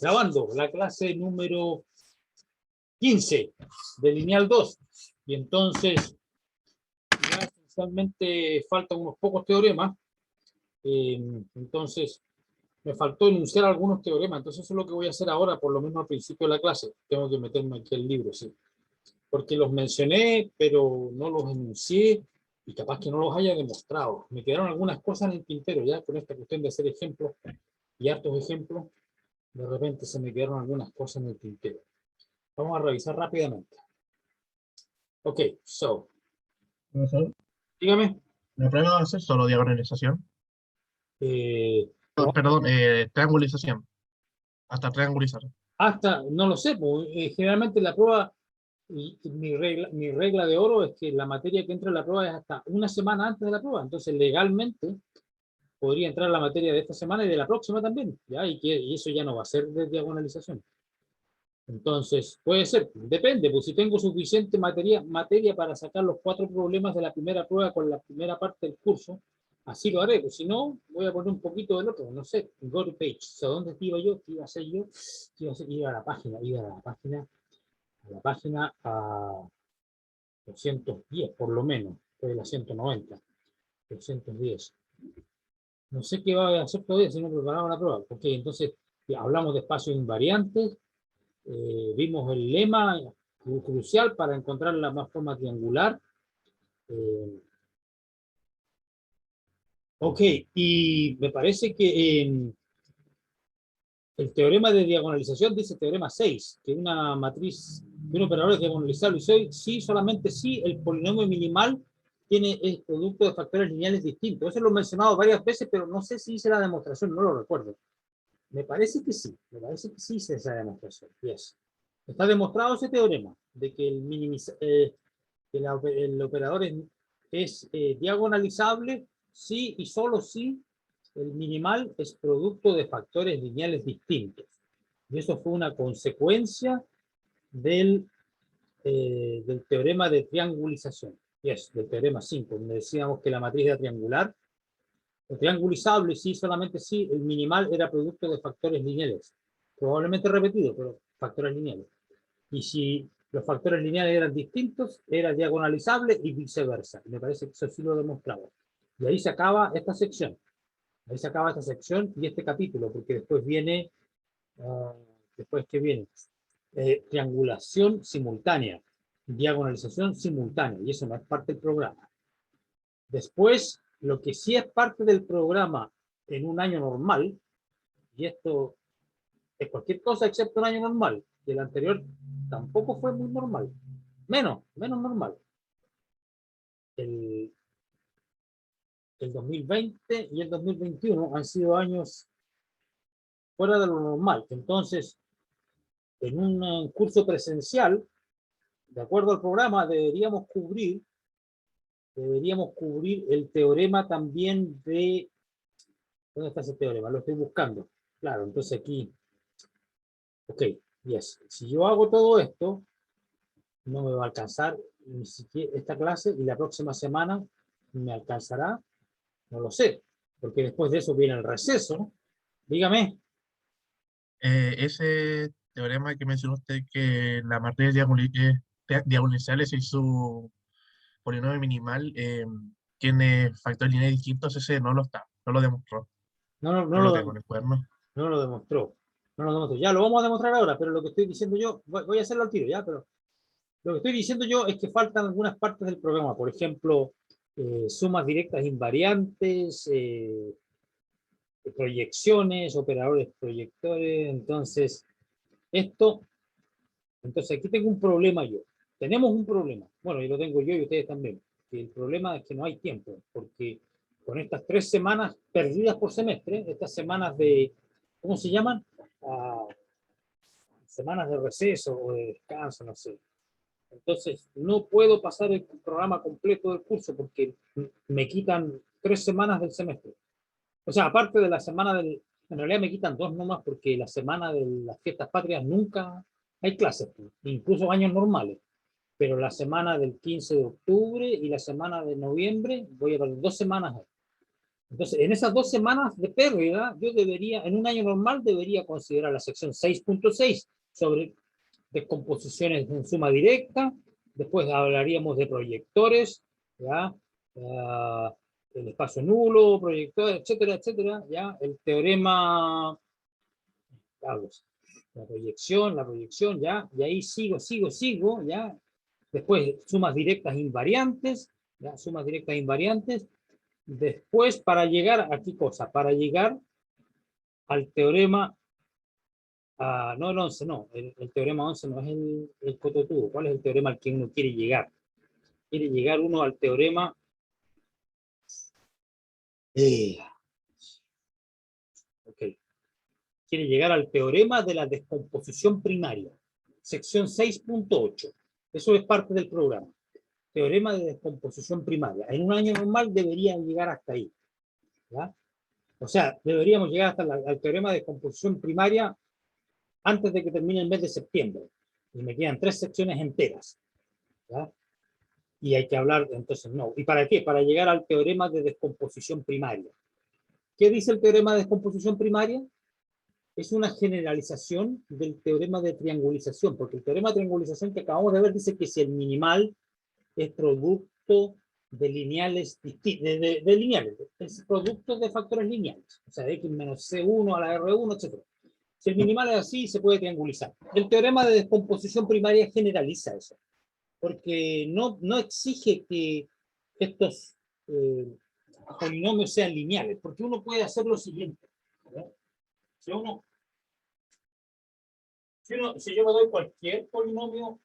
grabando la clase número 15 de lineal 2. Y entonces, ya esencialmente faltan unos pocos teoremas. Entonces, me faltó enunciar algunos teoremas. Entonces, eso es lo que voy a hacer ahora, por lo menos al principio de la clase. Tengo que meterme aquí el libro, sí. Porque los mencioné, pero no los enuncié y capaz que no los haya demostrado. Me quedaron algunas cosas en el tintero, ya con esta cuestión de hacer ejemplos y hartos ejemplos. De repente se me quedaron algunas cosas en el tintero. Vamos a revisar rápidamente. Ok, so. Dígame. ¿La prueba va a ser solo diagonalización? Perdón, triangulización. Hasta triangulizar. Hasta, no lo sé, pues, generalmente la prueba, mi regla de oro es que la materia que entra en la prueba es hasta una semana antes de la prueba. Entonces, legalmente, podría entrar la materia de esta semana y de la próxima también. ¿Ya? Y eso ya no va a ser de diagonalización. Entonces, puede ser, depende, pues si tengo suficiente materia para sacar los 4 problemas de la primera prueba con la primera parte del curso, así lo haré, pues si no, voy a poner un poquito del otro, no sé, go to page, o sea, ¿dónde iba yo? ¿Qué iba a hacer yo? ¿Qué iba a hacer? Iba a la página a 210, por lo menos, fue la 190, 210. No sé qué va a hacer todavía si no preparaba la prueba, porque entonces hablamos de espacios invariantes. Vimos el lema crucial para encontrar la más forma triangular. Ok, y me parece que el teorema de diagonalización dice teorema 6, que una matriz de un operador es diagonalizable y sí, solamente si el polinomio minimal tiene el producto de factores lineales distintos. Eso lo he mencionado varias veces, pero no sé si hice la demostración, no lo recuerdo. Me parece que sí hice esa demostración. Yes. Está demostrado ese teorema de que el operador es diagonalizable si y solo si el minimal es producto de factores lineales distintos. Y eso fue una consecuencia del teorema de triangulización. Yes, del teorema 5, donde decíamos que la matriz era triangular. O triangulizable, sí, solamente si el minimal era producto de factores lineales. Probablemente repetido, pero factores lineales. Y si los factores lineales eran distintos, era diagonalizable y viceversa. Me parece que eso sí lo demostraba. Y ahí se acaba esta sección. Ahí se acaba esta sección y este capítulo, porque después viene, después que viene, triangulación simultánea, diagonalización simultánea, y eso no es parte del programa. Después, lo que sí es parte del programa en un año normal, y esto es cualquier cosa excepto un año normal, y el anterior tampoco fue muy normal, menos normal. El 2020 y el 2021 han sido años fuera de lo normal. Entonces, en un curso presencial, de acuerdo al programa, deberíamos cubrir el teorema también de... ¿Dónde está ese teorema? Lo estoy buscando. Claro, entonces aquí... Ok, yes. Si yo hago todo esto, no me va a alcanzar ni siquiera esta clase y la próxima semana me alcanzará, no lo sé, porque después de eso viene el receso, ¿no? Dígame. Ese teorema que mencionó usted, que la matriz diagonalizable si su polinomio minimal tiene factores lineales distintos, ese no lo demostró. No, No lo tengo en el cuaderno. no lo demostró. No lo demostró. Ya lo vamos a demostrar ahora, pero lo que estoy diciendo yo, voy a hacerlo al tiro, ya, pero lo que estoy diciendo yo es que faltan algunas partes del programa. Por ejemplo, sumas directas invariantes, proyecciones, operadores proyectores. Entonces, entonces aquí tengo un problema yo. Tenemos un problema. Bueno, y lo tengo yo y ustedes también. Que el problema es que no hay tiempo, porque con estas 3 semanas perdidas por semestre, estas semanas de, ¿cómo se llaman? Semanas de receso o de descanso, no sé. Entonces, no puedo pasar el programa completo del curso porque me quitan 3 semanas del semestre. O sea, aparte de la semana del... En realidad me quitan 2 nomás porque la semana de las fiestas patrias nunca hay clases, incluso años normales. Pero la semana del 15 de octubre y la semana de noviembre voy a perder 2 semanas. Entonces, en esas 2 semanas de pérdida, yo debería, en un año normal, debería considerar la sección 6.6 sobre descomposiciones en suma directa. Después hablaríamos de proyectores, ¿ya? El espacio nulo, proyectores, etcétera, etcétera, ¿ya? El teorema, la proyección, ¿ya? Y ahí sigo, ¿ya? Después, sumas directas invariantes, ¿ya? Sumas directas invariantes. Después, para llegar a qué cosa, para llegar al teorema, no el 11, no, el teorema 11 no es el cototudo. ¿Cuál es el teorema al que uno quiere llegar? Quiere llegar uno al teorema, ok, quiere llegar al teorema de la descomposición primaria, sección 6.8. Eso es parte del programa. Teorema de descomposición primaria. En un año normal deberían llegar hasta ahí, ¿ya? O sea, deberíamos llegar hasta al teorema de descomposición primaria antes de que termine el mes de septiembre. Y me quedan 3 secciones enteras, ¿ya? Y hay que hablar, entonces, no. ¿Y para qué? Para llegar al teorema de descomposición primaria. ¿Qué dice el teorema de descomposición primaria? Es una generalización del teorema de triangulización, porque el teorema de triangulización que acabamos de ver dice que si el minimal es producto de lineales, de lineales, es producto de factores lineales, o sea, x menos c1 a la r1, etc. Si el minimal es así, se puede triangulizar. El teorema de descomposición primaria generaliza eso, porque no exige que estos polinomios sean lineales, porque uno puede hacer lo siguiente, ¿verdad? Si yo me doy cualquier polinomio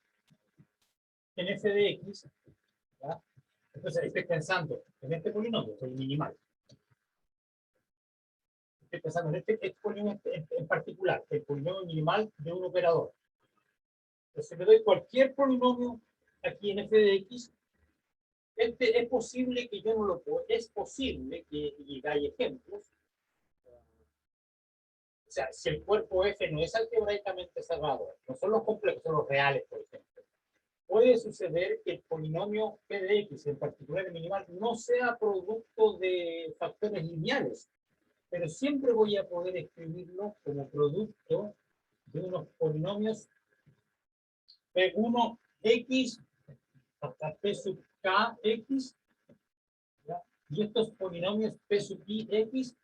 en f de x, ¿verdad? Entonces estoy pensando en este polinomio, el minimal. Estoy pensando en este polinomio en particular, el polinomio minimal de un operador. Entonces, si me doy cualquier polinomio aquí en f de x, es posible que yo no lo pueda, es posible que, y hay ejemplos, o sea, si el cuerpo f no es algebraicamente cerrado, no son los complejos, son los reales, por ejemplo, puede suceder que el polinomio p de x, en particular el minimal, no sea producto de factores lineales, pero siempre voy a poder escribirlo como producto de unos polinomios P1x hasta P sub kx, ¿ya? Y estos polinomios P sub i x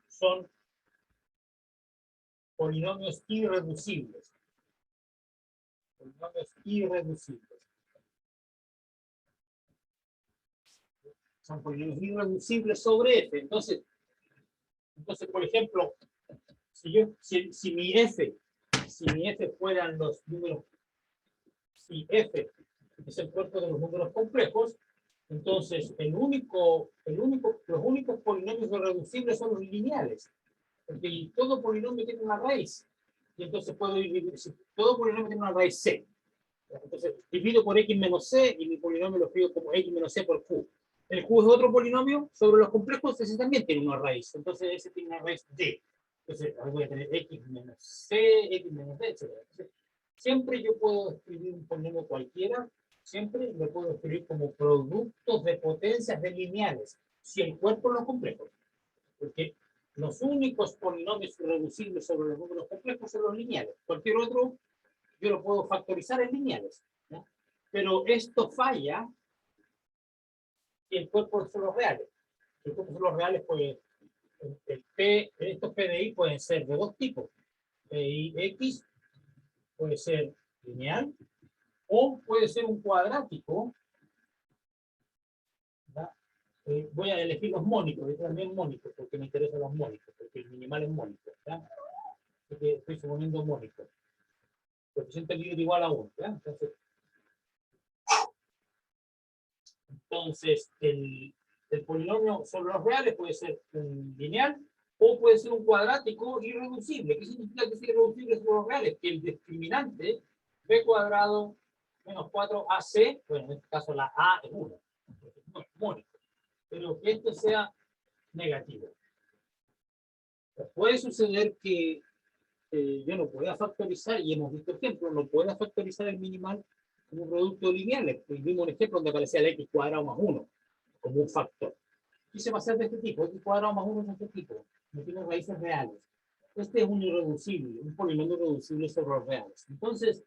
son polinomios irreducibles. Polinomios irreducibles. Son polinomios irreducibles sobre f. Entonces, por ejemplo, si mi f fueran los números, si f es el cuerpo de los números complejos, entonces los únicos polinomios irreducibles son los lineales, porque todo polinomio tiene una raíz, y entonces puedo dividir, si todo polinomio tiene una raíz c, entonces divido por x menos c, y mi polinomio lo escribo como x menos c por q. El q es otro polinomio sobre los complejos, ese también tiene una raíz, entonces ese tiene una raíz d. Entonces voy a tener x menos c, x menos d, etc. Entonces, siempre yo puedo escribir un polinomio cualquiera, siempre lo puedo escribir como productos de potencias de lineales, si el cuerpo no es complejo. Porque los únicos polinomios irreducibles sobre los números complejos son los lineales. Cualquier otro yo lo puedo factorizar en lineales, ¿no? Pero esto falla si el cuerpo son los reales. Si el cuerpo son los reales, pues estos PDI pueden ser de dos tipos. PDI X puede ser lineal o puede ser un cuadrático. Voy a elegir los mónicos, yo también mónicos, porque me interesan los mónicos, porque el minimal es mónico. Así que estoy suponiendo mónico. Coeficiente libre igual a 1. Entonces el polinomio sobre los reales puede ser un lineal o puede ser un cuadrático irreducible. ¿Qué significa que es irreducible sobre los reales? Que el discriminante b cuadrado menos 4ac, bueno, en este caso la a es 1, no es mónico, pero que esto sea negativo. Puede suceder que yo no pueda factorizar, y hemos visto ejemplos, no pueda factorizar el minimal como producto lineal. Vimos un ejemplo donde aparecía el x cuadrado más 1 como un factor. y se va a hacer de este tipo, x cuadrado más 1 es de este tipo, no tiene raíces reales. Este es un irreducible, un polinomio irreducible sobre los reales. Entonces,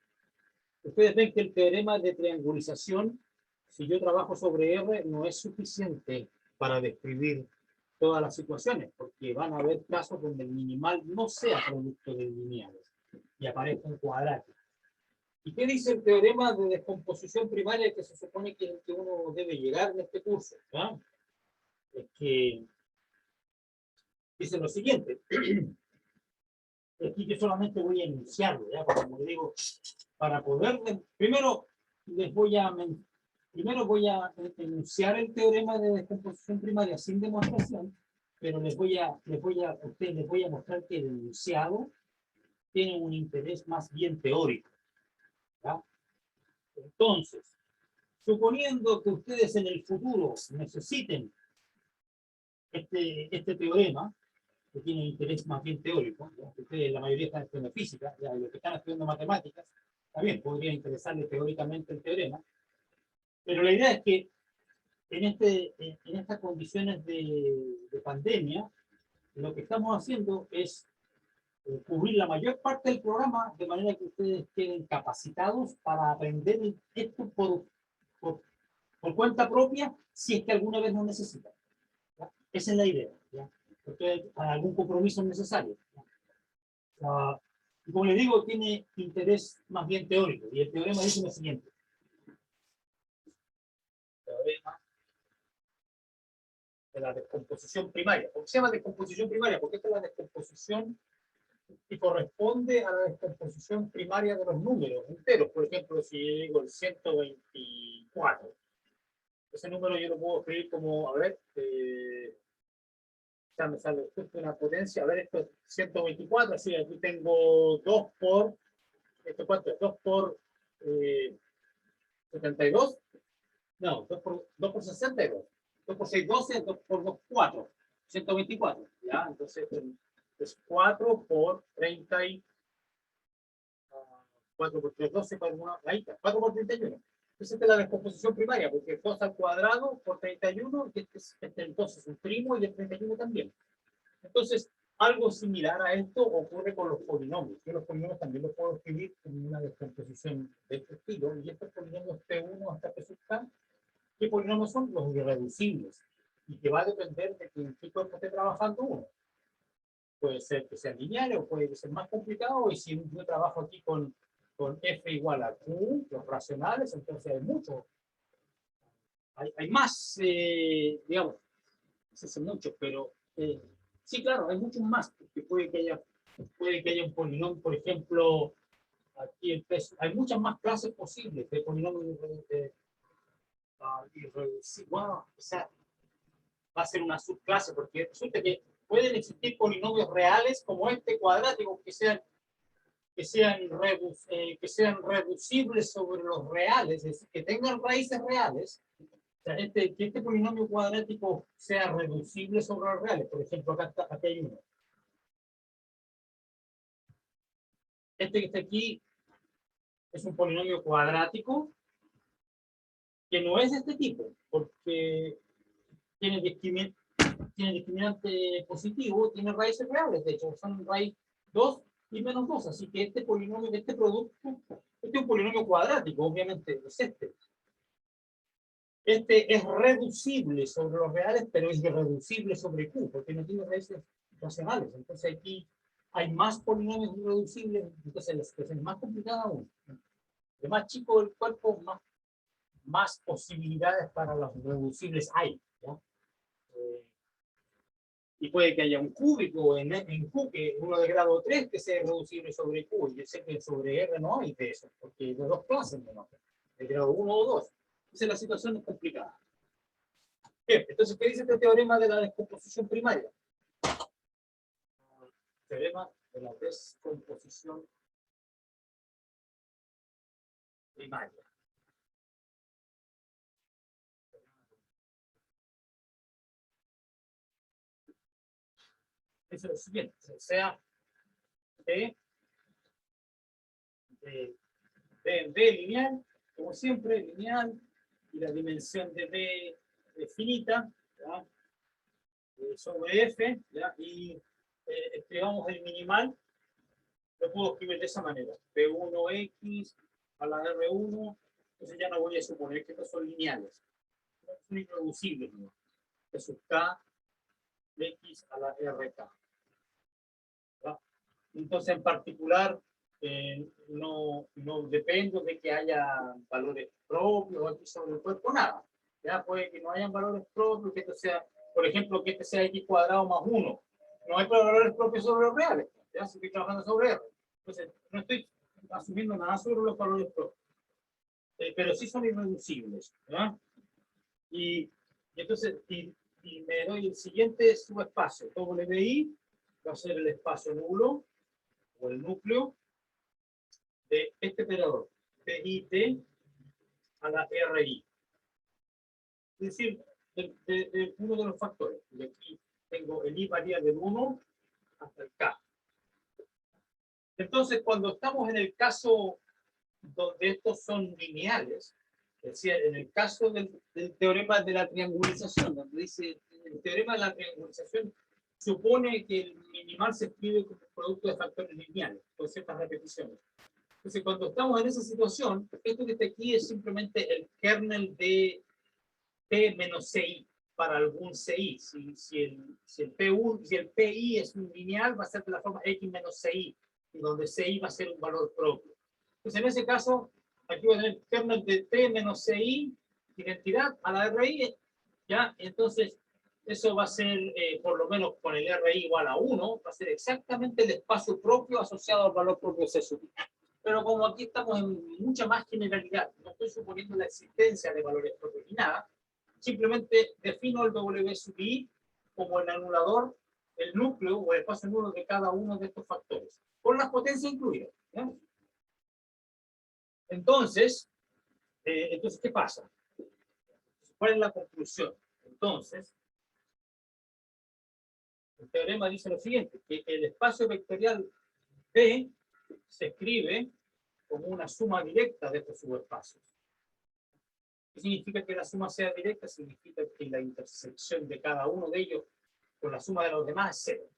ustedes ven que el teorema de triangulización, si yo trabajo sobre R, no es suficiente para describir todas las situaciones, porque van a haber casos donde el minimal no sea producto de lineales y aparezca en cuadrático. ¿Y qué dice el teorema de descomposición primaria que se supone que es el que uno debe llegar en este curso? ¿Ya? Es que dice lo siguiente. Aquí yo solamente voy a enunciarlo, ¿ya? Como digo, para poder... Primero voy a enunciar el teorema de descomposición primaria sin demostración, pero les voy a mostrar que el enunciado tiene un interés más bien teórico, ¿ya? Entonces, suponiendo que ustedes en el futuro necesiten este teorema, que tiene interés más bien teórico, ¿ya? Ustedes la mayoría están estudiando física, ¿ya? Los que están estudiando matemáticas, también podría interesarles teóricamente el teorema, pero la idea es que en estas condiciones de pandemia, lo que estamos haciendo es cubrir la mayor parte del programa de manera que ustedes queden capacitados para aprender esto por cuenta propia, si es que alguna vez lo necesitan, ¿ya? Esa es la idea, ¿ya? Porque algún compromiso es necesario, ¿ya? Como les digo, tiene interés más bien teórico, y el teorema dice lo siguiente. Teorema de la descomposición primaria. ¿Por qué se llama descomposición primaria? Porque esta es la descomposición que corresponde a la descomposición primaria de los números enteros. Por ejemplo, si yo digo el 124, ese número yo lo puedo escribir como, a ver, ya me sale justo una potencia, a ver, esto es 124, así aquí tengo 2 por, ¿esto cuánto es? 2 por 72, no, 2 por 62, 2 por 6, 12, 2 por 2, 4, 124, ¿ya? Entonces es 4 por 30 y 4 por 3, 12, 4 por 31. Entonces esta es la descomposición primaria, porque 2 al cuadrado por 31, y este entonces un primo y el 31 también. Entonces, algo similar a esto ocurre con los polinomios. Yo los polinomios también los puedo escribir en una descomposición de este estilo, y estos polinomios P1 hasta P sub K, ¿qué polinomios son? Los irreducibles, y que va a depender de en qué cuerpo esté trabajando uno. Puede ser que sea lineal o puede ser más complicado, y si yo trabajo aquí con f igual a q, los racionales, entonces hay mucho, hay más, digamos, no sé si muchos, pero sí, claro, hay muchos más, porque puede que haya un polinomio, por ejemplo, aquí hay muchas más clases posibles de polinomios irreducibles. Bueno, o sea, va a ser una subclase, porque resulta que pueden existir polinomios reales como este cuadrático que sean reducibles sobre los reales, es decir, que tengan raíces reales. O sea, que este polinomio cuadrático sea reducible sobre los reales. Por ejemplo, aquí hay uno. Este que está aquí es un polinomio cuadrático que no es de este tipo, porque tiene discriminante positivo, tiene raíces reales, de hecho, son raíz 2 y menos 2, así que este polinomio, este producto, este es un polinomio cuadrático, obviamente, es este. Este es reducible sobre los reales, pero es irreducible sobre Q, porque no tiene raíces racionales. Entonces aquí hay más polinomios irreducibles, entonces la situación es más complicada aún. De más chico el cuerpo, más posibilidades para los reducibles hay, ¿ya? Y puede que haya un cúbico en Q, que uno de grado 3 que sea reducible sobre Q, y yo sé que sobre R no hay de eso, porque de dos clases menos, de grado 1 o 2. Entonces la situación es complicada. Bien, entonces, ¿qué dice este teorema de la descomposición primaria? Teorema de la descomposición primaria. Es lo siguiente, sea D lineal, como siempre, lineal, y la dimensión de D es finita, ¿ya? sobre F, ¿ya? Y escribamos el minimal, lo puedo escribir de esa manera, P1X a la R1, entonces ya no voy a suponer que estos son lineales, son irreducibles, ¿no? P sub K de X a la RK. ¿Ya? Entonces, en particular, no depende de que haya valores propios aquí sobre el cuerpo, nada. Ya puede que no hayan valores propios, que esto sea, por ejemplo, que este sea X cuadrado más 1. No hay valores propios sobre los reales, ya si estoy trabajando sobre R. Entonces, no estoy asumiendo nada sobre los valores propios. Pero sí son irreducibles. ¿Ya? Y entonces, y me doy el siguiente subespacio. WI va a ser el espacio nulo o el núcleo de este operador, PIT a la RI. Es decir, de uno de los factores. Y aquí tengo el I varía del 1 hasta el K. Entonces, cuando estamos en el caso donde estos son lineales, es decir, en el caso del teorema de la triangulización, donde dice, el teorema de la triangulización supone que el minimal se escribe como producto de factores lineales, con ciertas repeticiones. Entonces, cuando estamos en esa situación, esto que está aquí es simplemente el kernel de P menos CI para algún CI. Si el P1, si el PI es un lineal, va a ser de la forma X menos CI, y donde CI va a ser un valor propio. Entonces, en ese caso, aquí voy a tener kernel de P menos CI, identidad a la RI, ¿ya? Entonces, eso va a ser, por lo menos con el RI igual a 1, va a ser exactamente el espacio propio asociado al valor propio C sub I. Pero como aquí estamos en mucha más generalidad, no estoy suponiendo la existencia de valores propios ni nada, simplemente defino el W sub I como el anulador, el núcleo o el espacio nulo de cada uno de estos factores, con las potencias incluidas. ¿Ya? Entonces, ¿qué pasa? ¿Cuál es la conclusión? Entonces, el teorema dice lo siguiente, que el espacio vectorial P se escribe como una suma directa de estos subespacios. ¿Qué significa que la suma sea directa? Significa que la intersección de cada uno de ellos con la suma de los demás es cero.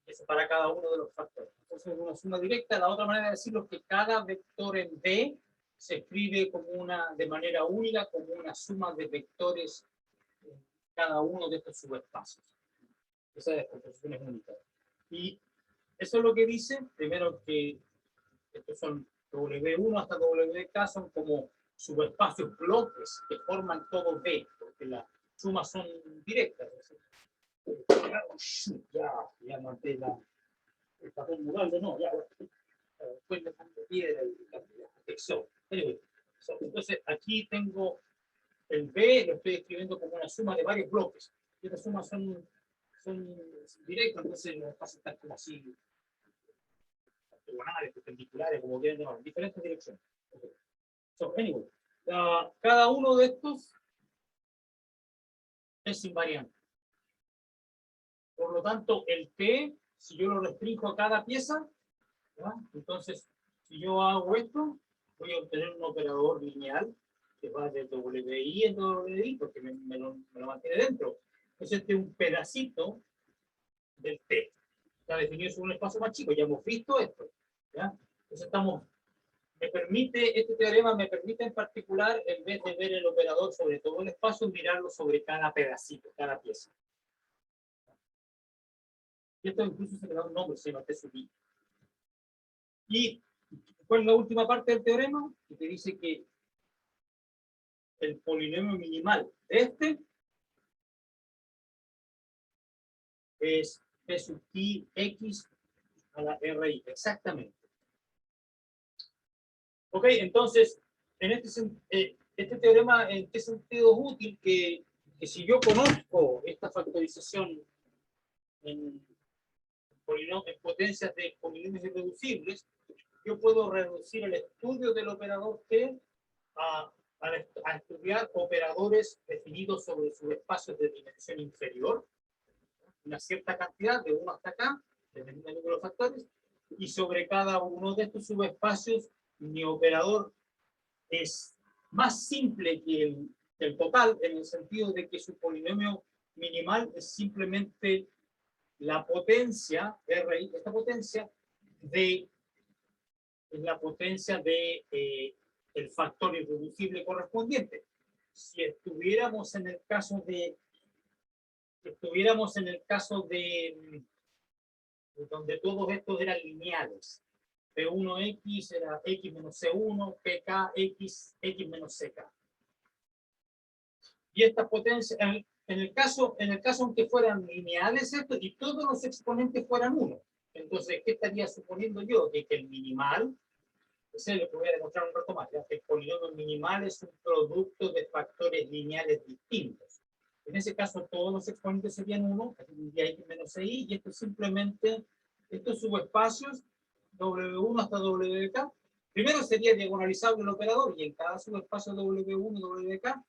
Eso para cada uno de los factores. Entonces, una suma directa. La otra manera de decirlo es que cada vector en B se escribe como de manera única, como una suma de vectores en cada uno de estos subespacios. Esa descomposición es única. Y eso es lo que dice, primero, que estos son W1 hasta WK, son como subespacios bloques que forman todo B, porque las sumas son directas. Ya maté el papel mudable, no, ya. Después le pongo piedra y la protección. Anyway, entonces aquí tengo el B, lo estoy escribiendo como una suma de varios bloques. Y estas sumas son directas, entonces los espacios están como así, ortogonales, perpendiculares, como quieran llamar, en diferentes direcciones. Okay. So, anyway, cada uno de estos es invariante. Por lo tanto, el T, si yo lo restringo a cada pieza, ¿ya? Entonces, si yo hago esto, voy a obtener un operador lineal que va de WI en WI, porque me lo mantiene dentro. Entonces, este es un pedacito del T. Está definido sobre un espacio más chico, ya hemos visto esto. ¿Ya? Entonces, este teorema me permite en particular, en vez de ver el operador sobre todo el espacio, mirarlo sobre cada pedacito, cada pieza. Y esto incluso se le da un nombre, se llama T sub I. ¿Y cuál es la última parte del teorema? Que te dice que el polinomio minimal de este es P sub I X a la RI, exactamente. Ok, entonces, este teorema, ¿en qué sentido es útil? Que si yo conozco esta factorización en potencias de polinomios irreducibles, yo puedo reducir el estudio del operador T a estudiar operadores definidos sobre subespacios de dimensión inferior, una cierta cantidad, de 1 hasta acá, dependiendo del número de factores, y sobre cada uno de estos subespacios, mi operador es más simple que el total, en el sentido de que su polinomio minimal es simplemente la potencia, RI, esta potencia, es la potencia de el factor irreducible correspondiente. Si estuviéramos en el caso de donde todos estos eran lineales, P1X era X menos C1, PK, X menos CK. Y estas potencias, en el caso en que fueran lineales estos y todos los exponentes fueran 1, entonces, ¿qué estaría suponiendo yo? Que el minimal, ese lo voy a demostrar un rato más, ya que el polinomio minimal es un producto de factores lineales distintos. En ese caso, todos los exponentes serían 1, aquí tendría X menos CI, y esto es simplemente estos subespacios, W1 hasta WK. Primero sería diagonalizable el operador, y en cada subespacio W1 y WK,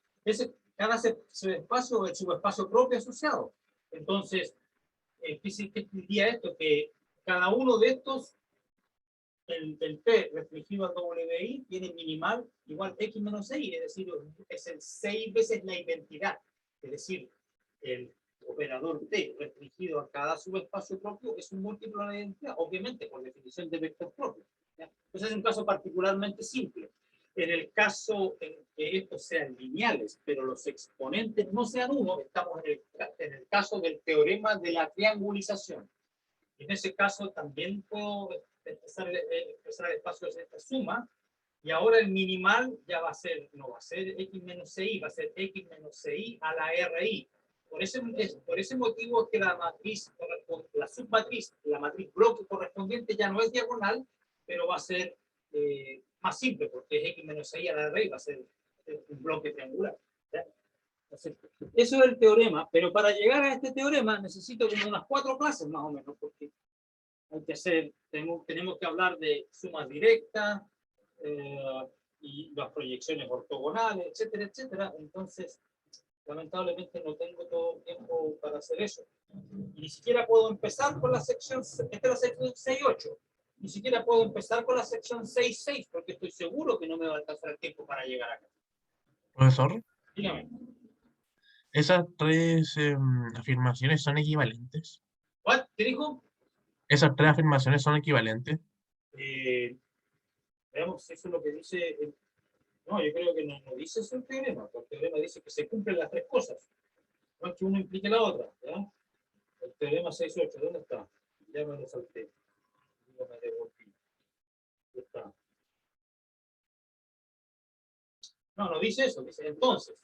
cada subespacio es el subespacio propio asociado. Entonces, ¿qué diría esto? Que cada uno de estos, el P restringido al WI, tiene minimal igual X menos I, es decir, es el 6 veces la identidad. Es decir, el operador T restringido a cada subespacio propio es un múltiplo de la identidad, obviamente por definición de vector propio. ¿Ya? Entonces es un caso particularmente simple. En el caso en que estos sean lineales, pero los exponentes no sean 1, estamos en el caso del teorema de la triangulización. En ese caso también puedo expresar el espacio de esta suma, y ahora el minimal ya va a ser, no va a ser X menos CI, va a ser X menos CI a la RI. Por ese motivo es que la matriz, la submatriz, la matriz bloque correspondiente ya no es diagonal, pero va a ser más simple, porque es X menos CI a la RI, va a ser un bloque triangular. ¿Ya? Entonces, eso es el teorema, pero para llegar a este teorema necesito como unas 4 clases más o menos, porque hay que hacer, tenemos que hablar de sumas directas, y las proyecciones ortogonales, etcétera, etcétera. Entonces, lamentablemente no tengo todo el tiempo para hacer eso. Y ni siquiera puedo empezar con la sección, esta es la sección 6.8. Ni siquiera puedo empezar con la sección 6.6, porque estoy seguro que no me va a alcanzar el tiempo para llegar acá. Profesor, Dígame. ¿esas tres afirmaciones son equivalentes? ¿What? ¿Qué dijo? ¿Esas tres afirmaciones son equivalentes? Veamos si eso es lo que dice. No, yo creo que no dice eso el teorema, porque el teorema dice que se cumplen las tres cosas. No es que uno implique la otra. ¿Ya? El teorema 6.8, ¿dónde está? Ya me lo salté. No me devolví. ¿Dónde está? No dice eso. Dice entonces,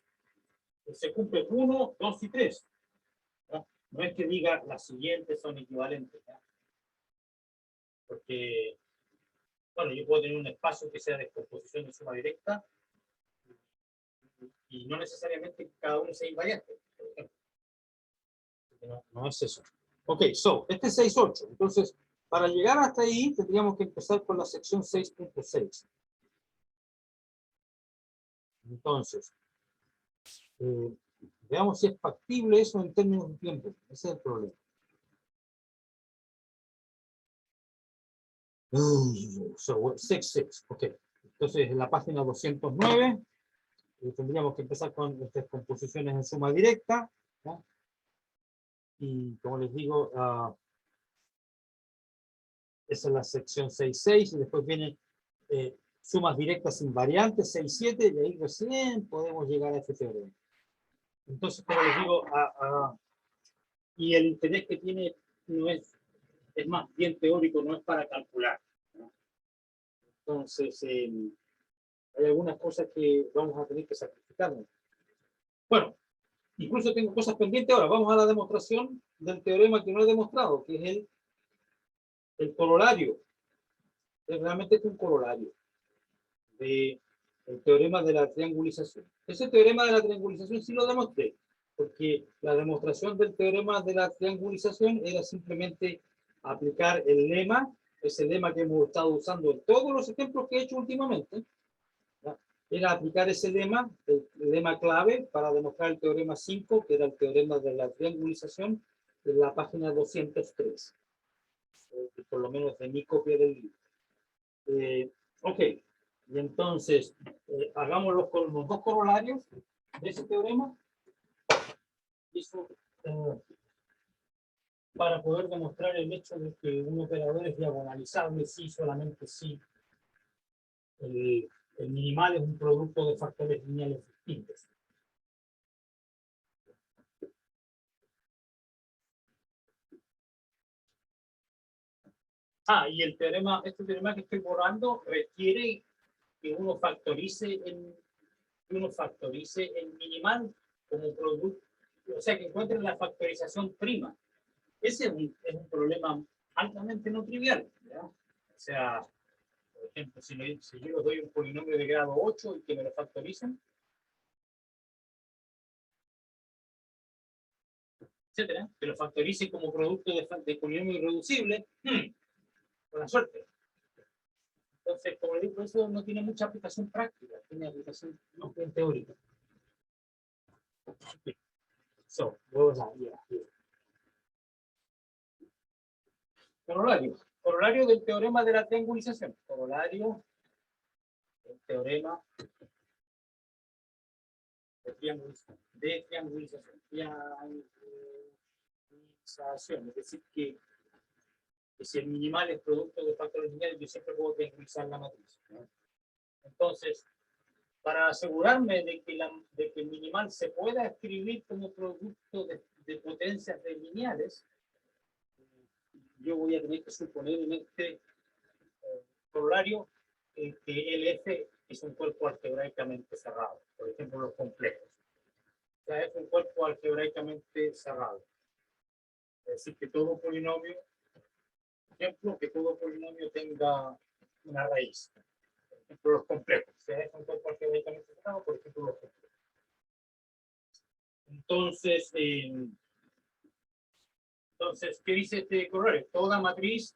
se cumplen 1, 2 y 3. ¿Ya? No es que diga las siguientes son equivalentes. ¿Ya? Porque, bueno, yo puedo tener un espacio que sea descomposición de suma directa y no necesariamente cada uno sea invariante. Por ejemplo. No es eso. Ok, este es 6.8. Entonces, para llegar hasta ahí, tendríamos que empezar con la sección 6.6. Entonces, veamos si es factible eso en términos de tiempo. Ese es el problema. So, 6.6. Ok. Entonces, en la página 209, tendríamos que empezar con estas composiciones en suma directa. ¿Ya? Y como les digo, esa es la sección 6.6, y después viene sumas directas invariantes 6.7, y ahí recién podemos llegar a este teorema. Entonces, como les digo, y el interés que tiene no es más bien teórico, no es para calcular, ¿no? Entonces, hay algunas cosas que vamos a tener que sacrificar. Bueno, incluso tengo cosas pendientes ahora. Vamos a la demostración del teorema que no he demostrado, que es el corolario. Realmente es un corolario del teorema de la triangulización. Ese teorema de la triangulización sí lo demostré, porque la demostración del teorema de la triangulización era simplemente aplicar el lema, ese lema que hemos estado usando en todos los ejemplos que he hecho últimamente, ¿ya? Era aplicar ese lema, el lema clave, para demostrar el teorema 5, que era el teorema de la triangulización, en la página 203, por lo menos de mi copia del libro. Ok. Y entonces, hagamos los dos corolarios de ese teorema. para poder demostrar el hecho de que un operador es diagonalizable si solamente si el minimal es un producto de factores lineales distintos. Y el teorema, este teorema que estoy borrando requiere que uno factorice el minimal como producto, o sea, que encuentre la factorización prima. Ese es un problema altamente no trivial, ¿ya? O sea, por ejemplo, si yo les doy un polinomio de grado 8 y que me lo factoricen, etcétera, que lo factorice como producto de polinomio irreducible, buena suerte. Entonces, como digo, eso no tiene mucha aplicación práctica, tiene aplicación no bien teórica. So, corolario del teorema de la triangulización. Corolario del teorema de triangulización. Es decir, que si el minimal es producto de factores lineales, yo siempre puedo triangulizar la matriz, ¿no? Entonces, para asegurarme de que el minimal se pueda escribir como producto de potencias lineales, yo voy a tener que suponer en este corolario que el F es un cuerpo algebraicamente cerrado, por ejemplo, los complejos. O sea, es un cuerpo algebraicamente cerrado. Es decir, que todo polinomio, por ejemplo, que todo polinomio tenga una raíz. Por ejemplo, los complejos. O sea, es un cuerpo algebraicamente cerrado, por ejemplo, los complejos. Entonces, ¿qué dice este corolario? Toda matriz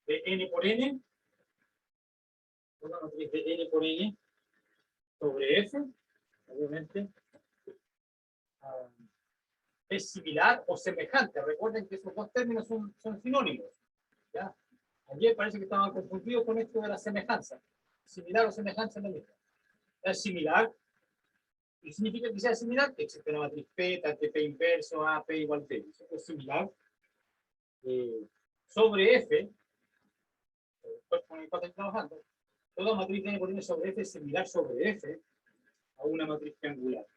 de n por n, toda matriz de n por n sobre f, obviamente, es similar o semejante. Recuerden que esos dos términos son sinónimos, ¿ya? Ayer parece que estaban confundidos con esto de la semejanza. Similar o semejanza es lo mismo. Es similar, y significa que sea similar, que existe una matriz P, tanto P inverso, A, P igual T. Es similar sobre F, con el cual estoy trabajando. Toda matriz de n por n sobre F es similar sobre F a una matriz triangular.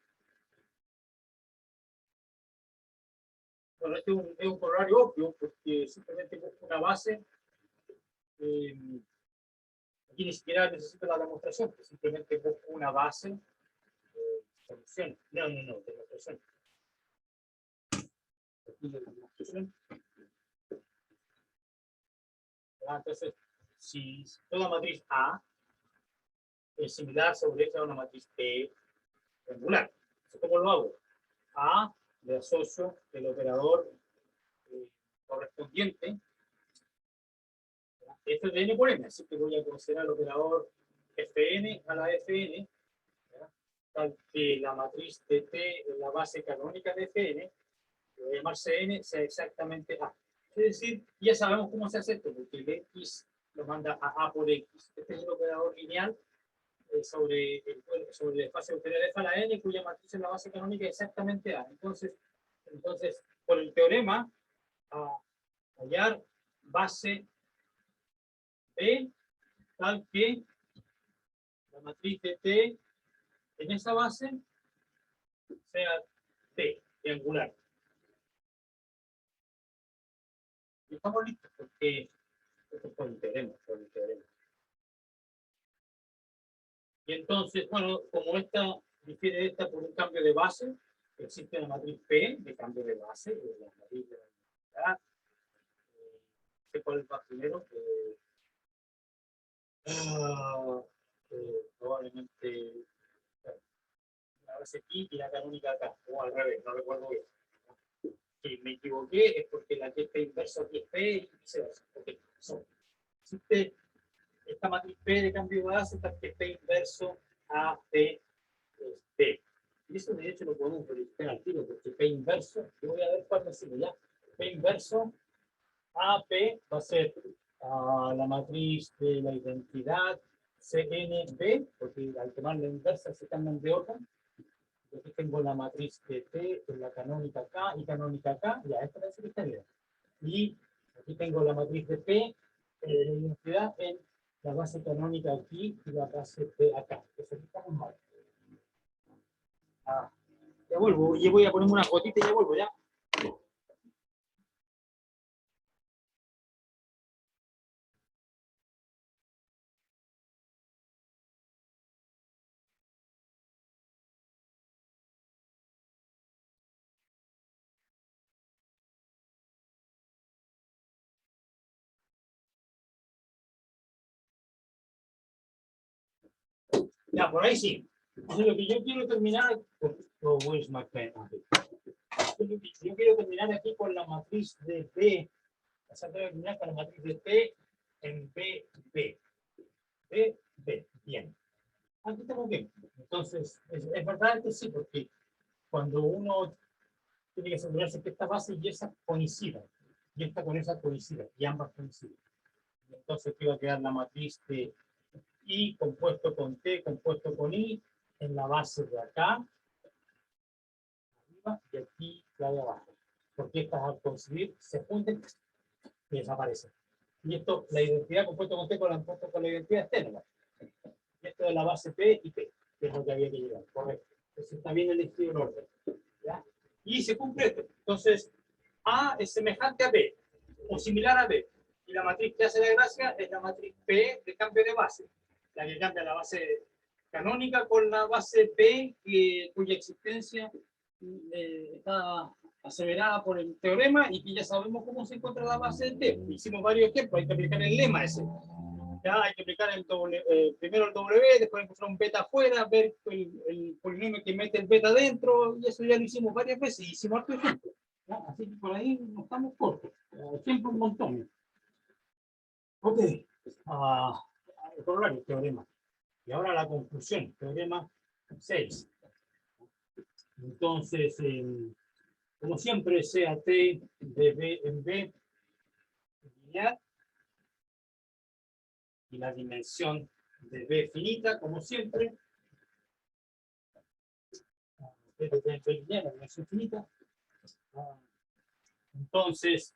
Bueno, este es un corolario obvio, porque simplemente busco una base. Aquí ni siquiera necesito la demostración, que simplemente busco una base de solución. No, demostración. Aquí la demostración. Entonces, si toda matriz A es similar sobre esta a una matriz P triangular, ¿cómo lo hago? A le asocio el operador correspondiente. Esto es de n por n, así que voy a considerar el operador Fn a la Fn, tal que la matriz de T en la base canónica de Fn, que voy a llamar Cn, sea exactamente A. Es decir, ya sabemos cómo se hace esto, porque el X lo manda a A por X. Este es el operador lineal sobre el espacio vectorial de F a la n, cuya matriz en la base canónica es exactamente A. Entonces por el teorema, hallar base P, tal que la matriz de T en esa base sea T, triangular. Y estamos listos porque esto es por el teorema, Y entonces, bueno, como esta difiere de esta por un cambio de base, existe una matriz P de cambio de base, la matriz de la unidad. ¿Cuál va primero? Probablemente la base aquí y la canónica acá, o al revés, no recuerdo bien. Si me equivoqué es porque la que es P inverso aquí es P y viceversa. Okay. Existe esta matriz P de cambio de base, esta que es P inverso a P es P. Y eso de hecho lo podemos verificar al tiro, porque P inverso, yo voy a ver cuál me sirve ya. P inverso a P va a ser la matriz de la identidad CNB, porque al tomar la inversa se cambian de orden, Aquí tengo la matriz de T, en la canónica acá y canónica acá, ya, esta parece que está bien. Y aquí tengo la matriz de P, la identidad en la base canónica aquí y la base P acá. Eso aquí estamos mal. Ah, ya vuelvo, y voy a ponerme una fotita y ya vuelvo, ya. Ya, por ahí sí. Entonces, lo que yo quiero terminar, where's my pen? Yo quiero terminar aquí con la matriz de P, o sea, quiero terminar con la matriz de P en B, B. B, B, bien. Aquí estamos bien. Entonces, es verdad que sí, porque cuando uno tiene que asegurarse que esta base y esa coincidan, y esta con esa coinciden, y ambas coinciden. Entonces, aquí va a quedar la matriz de I compuesto con T compuesto con I en la base de acá, arriba, y aquí la de abajo. Porque estas al coincidir se juntan y desaparecen. Y esto, la identidad compuesto con T compuesto con la identidad externa. Y esto de la base P y P, que es lo que había que llegar, correcto. Entonces está bien elegido el orden. ¿Ya? Y se cumple esto. Entonces, A es semejante a B, o similar a B. Y la matriz que hace la gracia es la matriz P de cambio de base. La que cambia la base canónica con la base P, cuya existencia está aseverada por el teorema y que ya sabemos cómo se encuentra la base de T. Hicimos varios ejemplos, hay que aplicar el lema ese. Ya hay que aplicar el primero el W, después encontrar un beta afuera, ver el polinomio que mete el beta dentro, y eso ya lo hicimos varias veces, y hicimos otro ejemplo. ¿Ya? Así que por ahí no estamos cortos. Ejemplo un montón. Ok. El corolario, el teorema. Y ahora la conclusión, teorema 6. Entonces, como siempre, sea T de B en B lineal, y la dimensión de B finita, como siempre, B de B lineal, la dimensión finita. Entonces,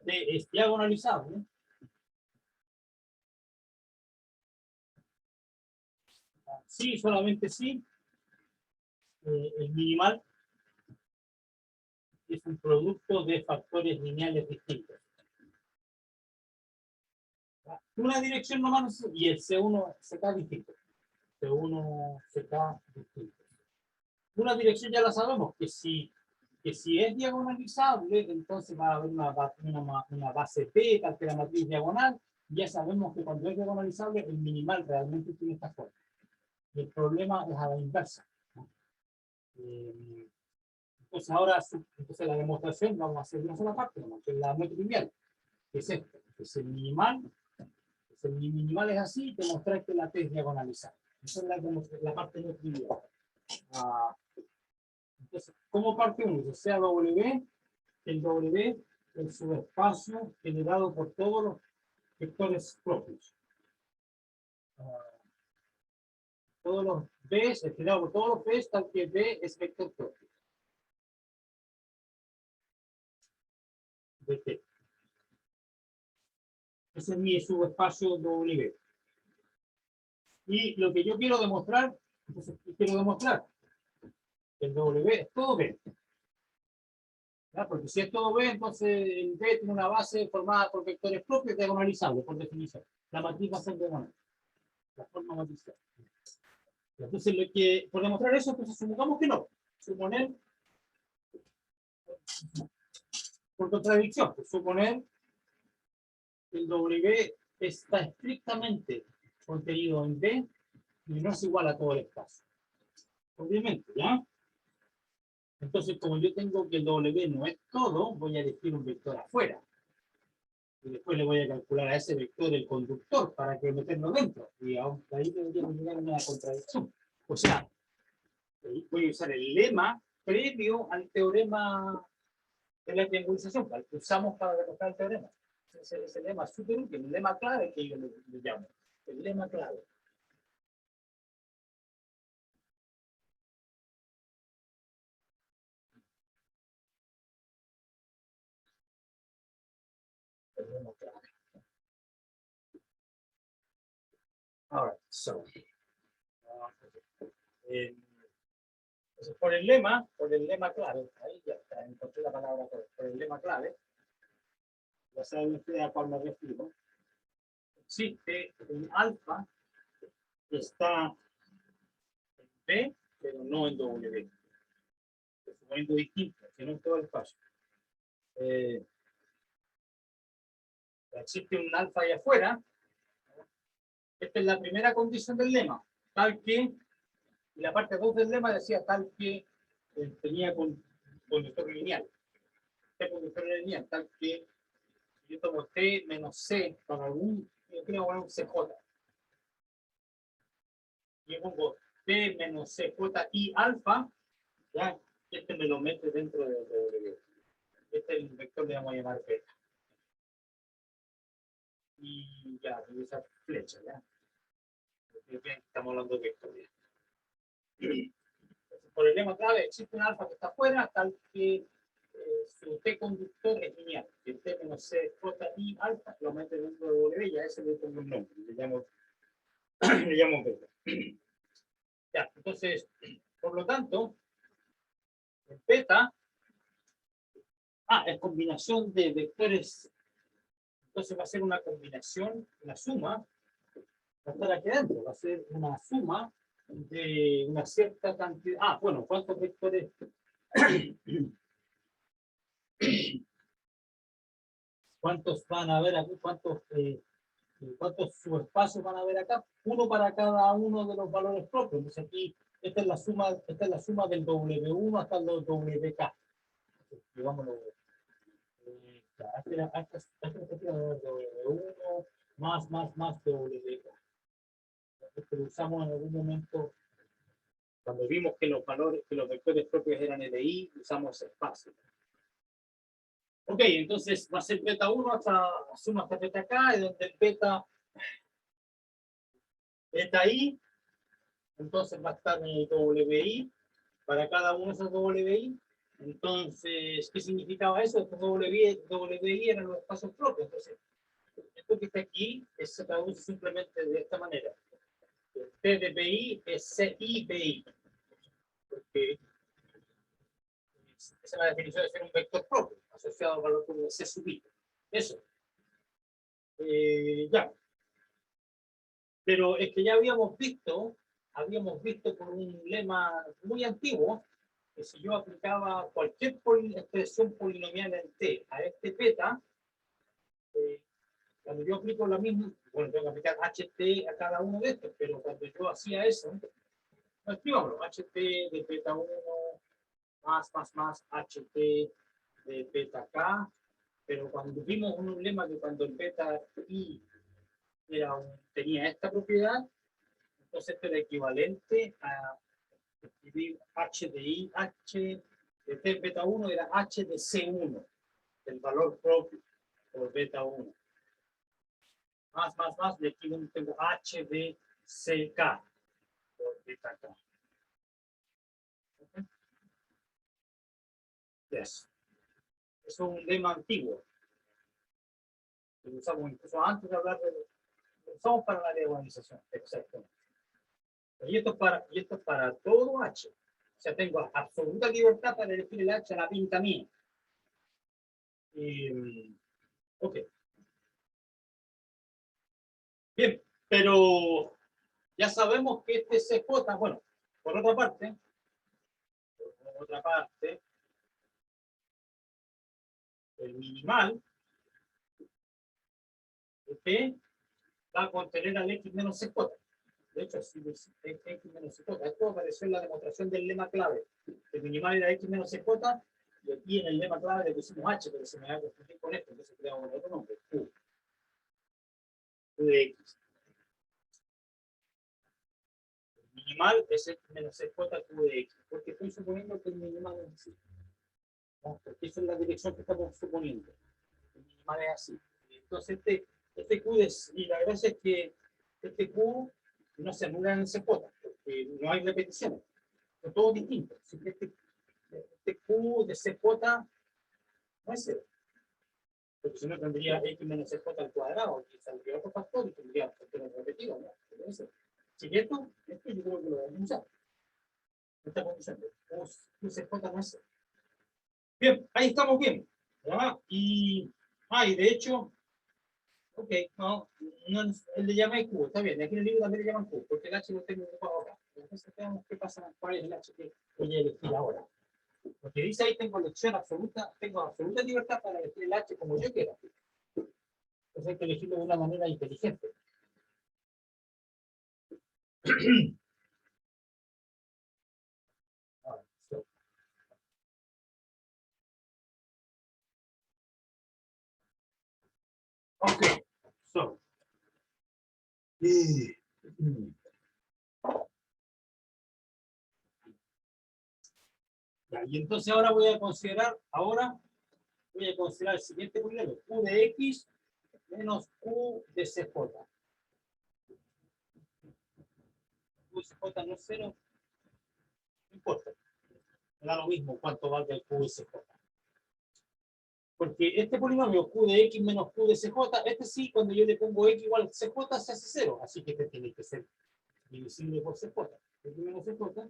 D es diagonalizable. Sí, solamente sí. El minimal es un producto de factores lineales distintos. Una dirección nomás y el C1 CK distinto. C1 CK distinto. Una dirección ya la sabemos, que si es diagonalizable, entonces va a haber una base P, tal que la matriz diagonal. Ya sabemos que cuando es diagonalizable, el minimal realmente tiene esta forma. Y el problema es a la inversa. Entonces ahora, entonces la demostración vamos a hacer una sola parte, que es la no trivial, que es esto, que es el minimal. El minimal es así, demostrar que la T es diagonalizada. Esa es la parte no trivial. Entonces, ¿cómo parte uno? O sea, W, el W es el subespacio generado por todos los vectores propios. Todos los B es generado por todos los B, tal que B es vector propio. De T. Ese es mi subespacio W. Y lo que yo quiero demostrar, entonces, quiero demostrar que el W es todo B. ¿Ya? Porque si es todo B, entonces el B tiene una base formada por vectores propios diagonalizables, por definición. La matriz va a ser diagonal. La forma matricial. Entonces, por demostrar eso, entonces supongamos que no. Suponer, por contradicción, suponer que el W está estrictamente contenido en B y no es igual a todo el espacio. Obviamente, ¿ya? Entonces, como yo tengo que el W no es todo, voy a elegir un vector afuera. Y después le voy a calcular a ese vector el conductor para que meterlo dentro. Y ahí deberíamos llegar a una contradicción. O sea, voy a usar el lema previo al teorema de la triangulización, que usamos para demostrar el teorema. Ese lema es súper útil, el lema clave que yo le llamo. El lema clave. All right, so. Entonces, por el lema clave, ahí ya está, encontré la palabra por el lema clave, ya saben ustedes a cuál me refiero. Existe un alfa que está en B, pero no en W. Es un momento distinto, sino en todo el espacio. Existe un alfa ahí afuera. Esta es la primera condición del lema, tal que, y la parte 2 del lema decía tal que tenía conductor lineal. Este conductor lineal, tal que yo tomo T menos C con algún, yo creo que un CJ. Yo pongo T menos CJ y alfa, ya, este me lo mete dentro de W. Este es el vector que vamos a llamar beta. Y ya, esa flecha, ya. Estamos hablando de vectores. Por el lema clave, existe un alfa que está afuera, tal que su T conductor es lineal. El T menos C, J y alfa lo mete dentro de W, ya ese le pongo un nombre, le llamo beta. Ya, entonces, por lo tanto, el beta, es combinación de vectores, entonces va a ser una combinación, una suma, va a estar aquí adentro, va a ser una suma de una cierta cantidad. Bueno, ¿cuántos vectores? ¿Cuántos van a haber aquí? ¿Cuántos subespacios van a haber acá? Uno para cada uno de los valores propios. Entonces aquí, esta es la suma del W1 hasta el WK. Digámoslo. W1 más WK. Esto lo usamos en algún momento cuando vimos que los vectores propios eran LI, usamos espacio. Ok, entonces va a ser beta 1 hasta suma hasta beta K, y donde el beta I, entonces va a estar en el WI para cada uno de esos WI. Entonces, ¿qué significaba eso? Estos WI eran los espacios propios. Entonces, esto que está aquí se traduce simplemente de esta manera. El T de BI es CI BI. Porque esa es la definición de ser un vector propio, asociado al valor como C sub I. Eso. Ya. Pero es que ya habíamos visto por un lema muy antiguo, que si yo aplicaba cualquier expresión polinomial en T a este beta, cuando yo aplico la misma, bueno, tengo que aplicar HT a cada uno de estos, pero cuando yo hacía eso, no escribámoslo, HT de beta 1 más HT de beta K, pero cuando vimos un lema que cuando el beta I tenía esta propiedad, entonces esto era equivalente a escribir H de I, H de T beta 1 era H de C1, el valor propio por beta 1. Más, de aquí tengo H de CK por beta K. Okay. Yes. Es un lema antiguo. Lo usamos incluso antes de hablar de lo usamos para la diagonalización. Exactamente. Y esto es para todo H. O sea, tengo absoluta libertad para elegir el H a la pinta mía. Ok. Bien, pero ya sabemos que este CJ, bueno, por otra parte, el minimal de P va a contener al X menos CJ. De hecho, si X menos CJ, esto apareció en la demostración del lema clave. El minimal era X menos CJ, y aquí en el lema clave le pusimos H, pero se me va a confundir con esto, entonces creamos otro nombre, Q de X. El minimal es X menos CJ, Q de X, porque estoy suponiendo que el minimal es así. ¿No? Porque esa es la dirección que estamos suponiendo. El minimal es así. Entonces, este Q y la gracia es que este Q no se anula en CJ, porque no hay repeticiones. Es todo distinto. Este Q de CJ no es cero. Porque si no tendría x menos c al cuadrado, y saldría otro factor y tendría factores repetidos, ¿no? Entonces, si esto yo creo que lo vamos a usar. Esta condición de QCJ no es cero. Bien, ahí estamos bien. ¿Ya? Y de hecho, ok, no le llamé Q, está bien, aquí en el libro también le llaman Q, porque el H lo tengo ocupado acá. Entonces veamos qué pasa, cuál es el H que voy a elegir ahora. Porque dice ahí tengo elección absoluta, tengo absoluta libertad para elegir el H como yo quiera. Entonces hay que elegirlo de una manera inteligente. Ok, so. Ya, y entonces ahora voy a considerar el siguiente problema, Q de X menos Q de CJ. Q de CJ no es cero, no importa. Me da lo mismo cuánto valga el Q de CJ. Porque este polinomio Q de X menos Q de CJ, este sí, cuando yo le pongo X igual a CJ, se hace cero. Así que este tiene que ser divisible por CJ. X menos CJ.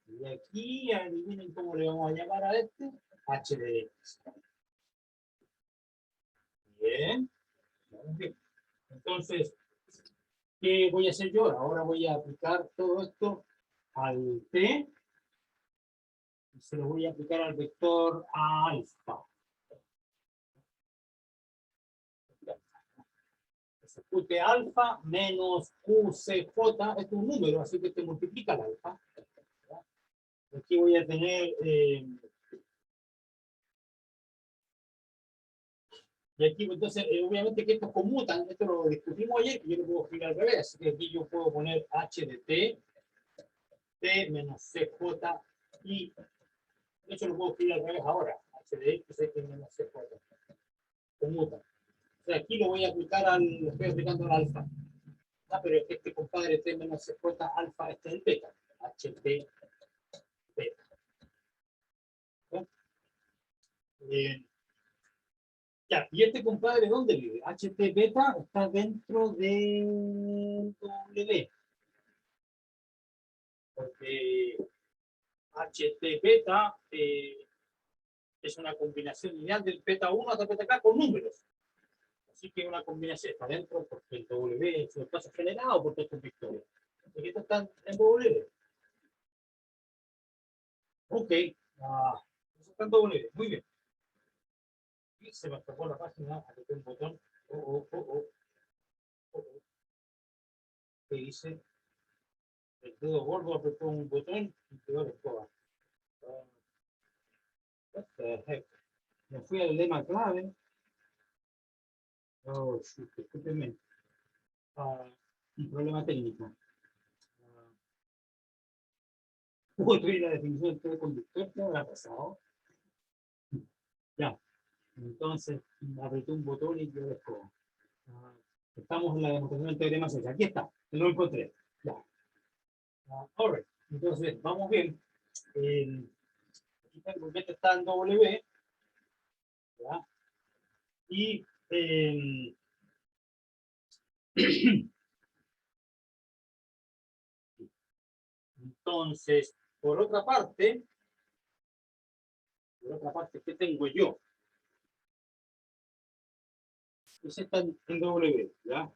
Y aquí, adivinen cómo le vamos a llamar a este. H de X. Bien. Bien. Entonces, ¿qué voy a hacer yo? Ahora voy a aplicar todo esto al T. Y se lo voy a aplicar al vector alfa. QT alfa menos QCJ, este es un número, así que te multiplica el alfa. Aquí voy a tener, y aquí entonces, obviamente que estos conmutan, esto lo discutimos ayer, que yo lo puedo escribir al revés, así que aquí yo puedo poner H de T menos CJ, y de hecho lo puedo escribir al revés ahora, H de X menos CJ, conmutan. O sea, aquí lo voy a aplicar lo estoy aplicando al alfa. Pero es que este compadre T menos CJ alfa, este es el beta, HT beta. Bien. Ya, y este compadre, ¿dónde vive? HT beta está dentro de W. Porque HT beta es una combinación lineal del beta 1 hasta beta K con números. Así que una combinación está dentro porque el W es un espacio generado por todos estos vectores. Así que esto está en W. Ok, eso está en W. Muy bien. Y se me escapó la página, apreté un botón. Que dice el dedo gordo apretó un botón y quedó la escoba. What the heck? Me fui al lema clave. Oh, shit, discúlpenme. Un problema técnico. Estoy en la definición del conductor, ¿qué habrá pasado? Ya, entonces apreté un botón y quedó la escoba. Estamos en la demostración del teorema social. Aquí está, lo encontré. Ya. Alright, entonces vamos bien. Aquí tengo que este está en W. ¿Ya? Y entonces, por otra parte, ¿qué tengo yo? Ese está en W, ¿ya?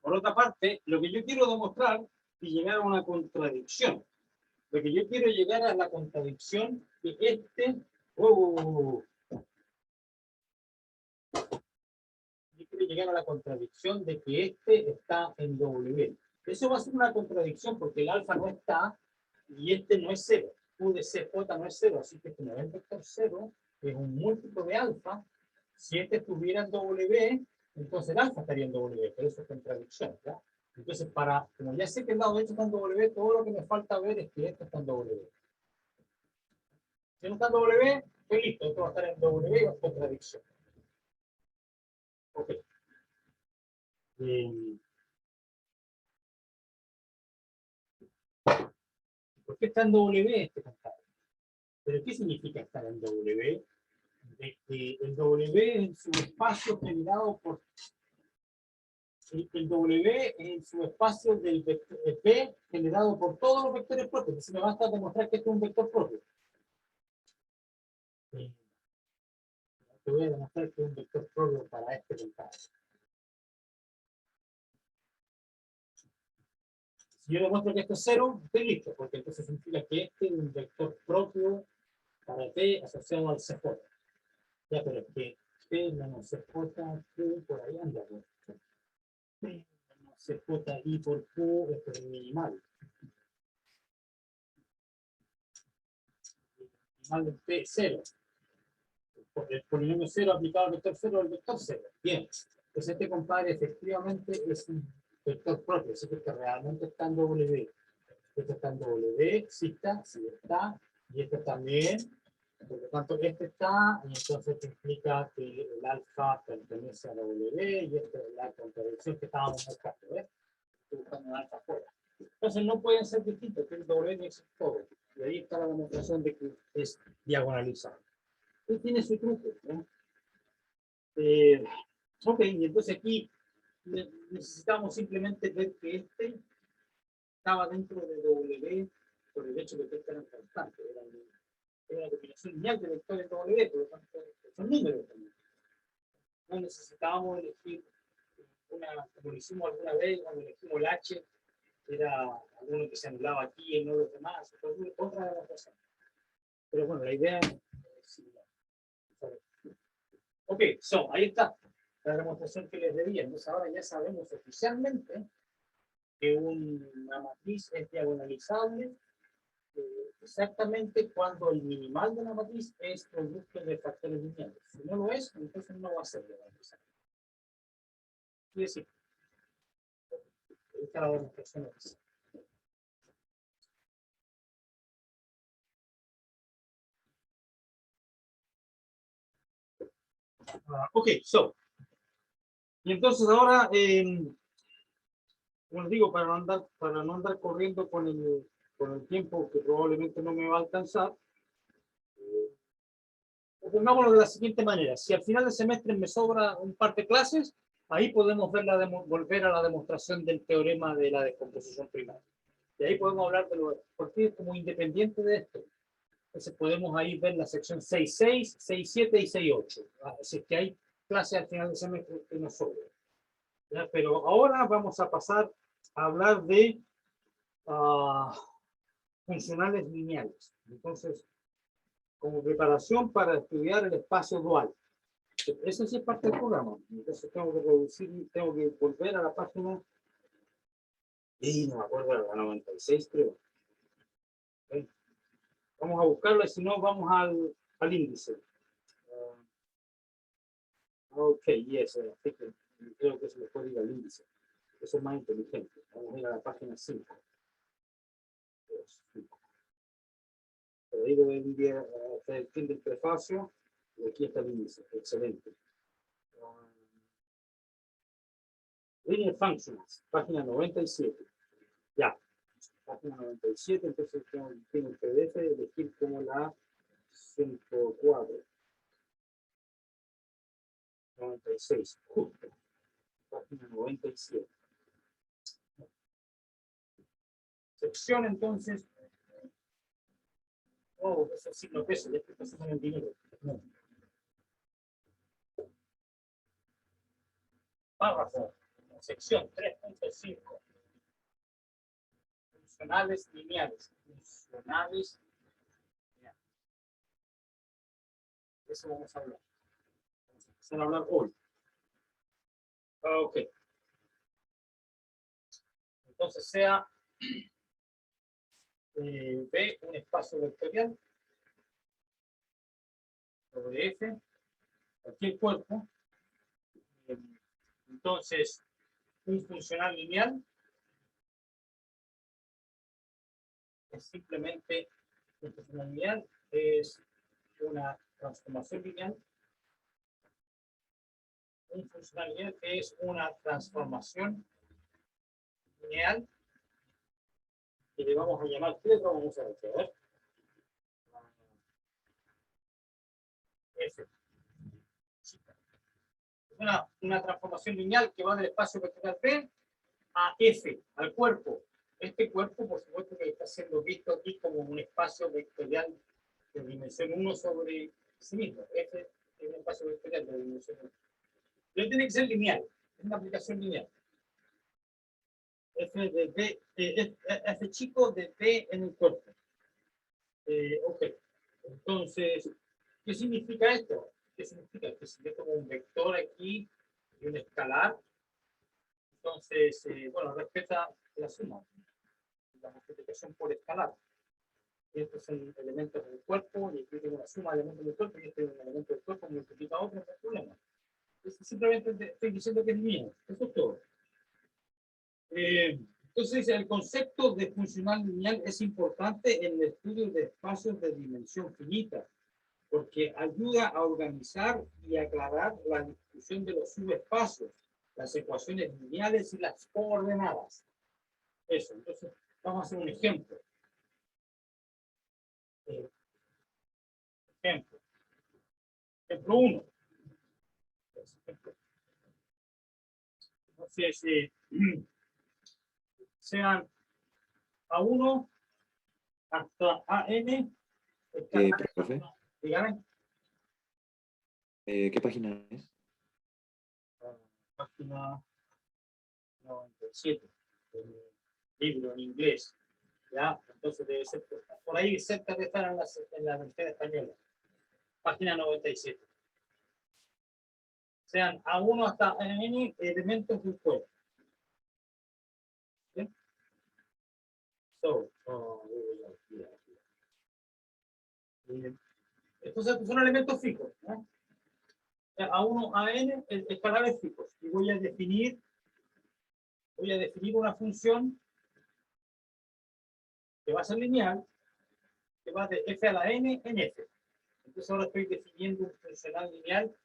Por otra parte, lo que yo quiero demostrar y llegar a una contradicción. Lo que yo quiero llegar a la contradicción que yo quiero llegar a la contradicción de que este está en W. Eso va a ser una contradicción porque el alfa no está y este no es cero. Q de CJ no es cero, así que este no es el vector cero, que es un múltiplo de alfa. Si este estuviera en W, entonces el alfa estaría en W, pero eso es contradicción, ¿ya? Entonces, como ya sé que el lado derecho está en W, todo lo que me falta ver es que esto está en W. Si no está en W, estoy listo, esto va a estar en W y va a ser contradicción. Ok. ¿Por qué está en W este compadre? ¿Pero qué significa estar en W? de que el W en su espacio generado por el W en su espacio del vector P generado por todos los vectores propios. Entonces me basta demostrar que esto es un vector propio. Te voy a demostrar que es un vector propio para este vector. Si yo demuestro que esto es 0, estoy listo, porque entonces significa que este es un vector propio para P asociado al CJ. Ya, pero es que P menos CJ, Q, por ahí anda. P menos CJ y por Q, esto es minimal. Minimal de P, 0. El polinomio 0 aplicado al vector 0, el vector 0. Bien. Entonces este compadre efectivamente es un vector propio, así que realmente está en W. Este está en W, sí está, y este también. Por lo tanto, este está, y entonces esto implica que el alfa pertenece a W, y esta es la contradicción que estábamos buscando, ¿ves? Estoy buscando un alfa fuera. Entonces no pueden ser distintos, que el W es todo. Y ahí está la demostración de que es diagonalizable. Y tiene su truco, ¿no? Ok, y entonces aquí necesitamos simplemente ver que este estaba dentro de W por el hecho de que este era constante. Era una combinación lineal de vectores W, por lo tanto, son números también. No necesitábamos elegir como lo hicimos alguna vez, cuando elegimos el H, era alguno que se anulaba aquí y no los demás, otra de las cosas. Pero bueno, la idea es similar. Ok, ahí está la demostración que les debía. Entonces ahora ya sabemos oficialmente que una matriz es diagonalizable exactamente cuando el minimal de la matriz es producto de factores lineales. Si no lo es, entonces no va a ser diagonalizable. Es decir, esta es la demostración oficial. Ok, y entonces ahora, como les digo, para no andar corriendo con el tiempo que probablemente no me va a alcanzar, pongámoslo de la siguiente manera. Si al final del semestre me sobra un par de clases, ahí podemos ver volver a la demostración del teorema de la descomposición primaria. Y ahí podemos hablar de lo porque es como independiente de esto. Entonces podemos ahí ver la sección 6.6, 6.7 y 6.8. Así que hay clases al final del semestre que nos sobran. Pero ahora vamos a pasar a hablar de funcionales lineales. Entonces, como preparación para estudiar el espacio dual. Eso sí es parte del programa. Entonces tengo que reducir, tengo que volver a la página. Y no me acuerdo, la 96 creo. ¿Okay? Vamos a buscarla y si no, vamos al índice. Ok, yes, creo que se le puede ir al índice. Eso es más inteligente. Vamos a ir a la página 5. Pero ahí debe enviar el fin del prefacio. Y aquí está el índice. Excelente. Linear Functions, página 97. Ya, página 97, entonces tengo el PDF, elegir como la 104. 96, justo. Página 97. Sección entonces. Oh, eso sí, no peso, ya estoy pasando en el dinero. No. Párrafo, sección 3.5. Funcionales lineales. Funcionales lineales. Eso vamos a hablar. Vamos a empezar a hablar hoy. Ok. Entonces sea B un espacio vectorial sobre F, cualquier cuerpo. Entonces, un funcional lineal es simplemente, un funcional lineal es una transformación lineal. Un funcional lineal es una transformación lineal que le vamos a llamar, ¿qué le vamos a decir? A ver. F. Una transformación lineal que va del espacio vectorial B a F, al cuerpo. Este cuerpo, por supuesto, que está siendo visto aquí como un espacio vectorial de dimensión 1 sobre sí mismo. F es un espacio vectorial de dimensión 1. Pero tiene que ser lineal, es una aplicación lineal. F de B, F chico de B en el cuerpo. Ok. Entonces, ¿qué significa esto? ¿Qué significa? Que si yo tomo un vector aquí y un escalar, entonces, bueno, respeta la suma, la multiplicación por escalar. Y estos son elementos del cuerpo, y aquí tengo una suma de elementos del cuerpo, y este es un elemento del cuerpo, multiplica otro, no hay problema. Entonces, simplemente estoy diciendo que es mío. Eso es todo. Entonces, el concepto de funcional lineal es importante en el estudio de espacios de dimensión finita, porque ayuda a organizar y aclarar la discusión de los subespacios, las ecuaciones lineales y las coordenadas. Eso, entonces, vamos a hacer un ejemplo. Ejemplo 1. Entonces, sean A1 hasta AN. Profe, Dígame. ¿qué página es? Página 97 del libro en inglés. ¿Ya? Entonces debe ser por ahí cerca de estar en la versión española. Página 97. Sean A1 hasta N elementos del cuerpo. ¿Sí? Entonces son elementos fijos, ¿no? A1 a n escalares fijos, y voy a definir una función que va a ser lineal, que va de f a la n en f. Entonces ahora estoy definiendo un funcional lineal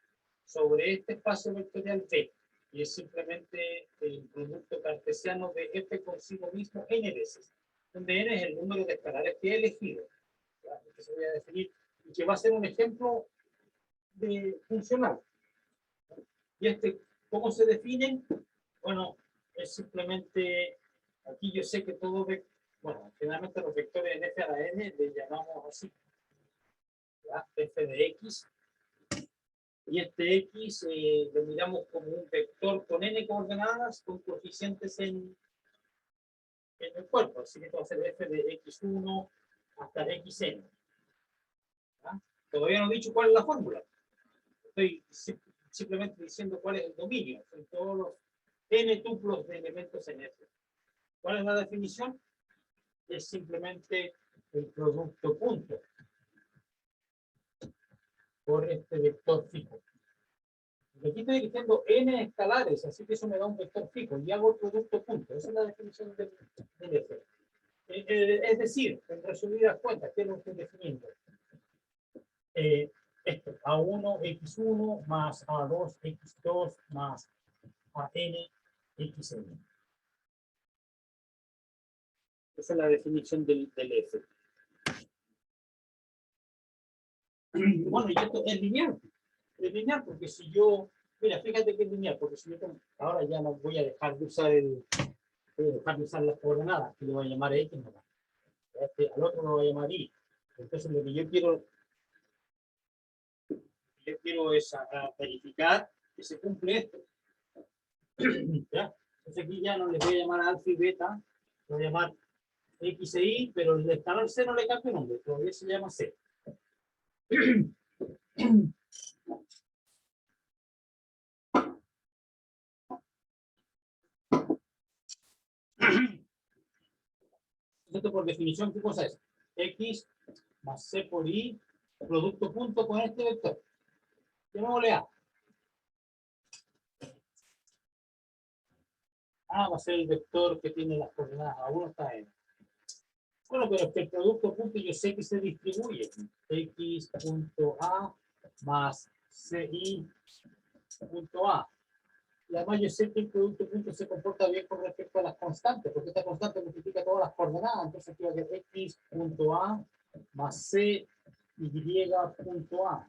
sobre este espacio vectorial T, y es simplemente el producto cartesiano de f consigo mismo n veces, donde n es el número de escalares que he elegido. Entonces voy a definir, y que va a ser un ejemplo de funcional. Y ¿cómo se definen? Bueno, es simplemente, aquí yo sé que todo, bueno, generalmente los vectores en f a la n le llamamos así, ¿ya? F de x, y este x lo miramos como un vector con n coordenadas con coeficientes en el cuerpo, así que esto va a ser f de x1 hasta xn. ¿Ya? Todavía no he dicho cuál es la fórmula, estoy simplemente diciendo cuál es el dominio, son todos los n tuplos de elementos en f. ¿Cuál es la definición? Es simplemente el producto punto por este vector fijo. Aquí estoy diciendo n escalares, así que eso me da un vector fijo y hago el producto punto. Esa es la definición del f. Es decir, en resumidas cuentas, ¿qué es lo que estoy definiendo? Esto, A1, X1 más A2, X2 más AN, XN. Esa es la definición del F. Bueno, y esto es lineal. Es lineal porque si yo, mira, fíjate que es lineal, porque si yo ahora ya no voy a dejar de usar las coordenadas, que le voy a llamar X, al otro lo voy a llamar Y. Entonces lo que yo quiero es verificar que se cumple esto. ¿Ya? Entonces aquí ya no le voy a llamar alfa y beta, lo voy a llamar X e Y, pero el escalar C no le cambia el nombre, todavía se llama C. Esto por definición, ¿qué cosa es? X más C por Y, producto punto con este vector. Llamémosle A. A va a ser el vector que tiene las coordenadas A1 hasta N. Bueno, pero es que el producto punto yo sé que se distribuye. X punto A más CI punto A. Y además yo sé que el producto punto se comporta bien con respecto a las constantes, porque esta constante multiplica todas las coordenadas. Entonces aquí va a ser X punto A más C Y punto A.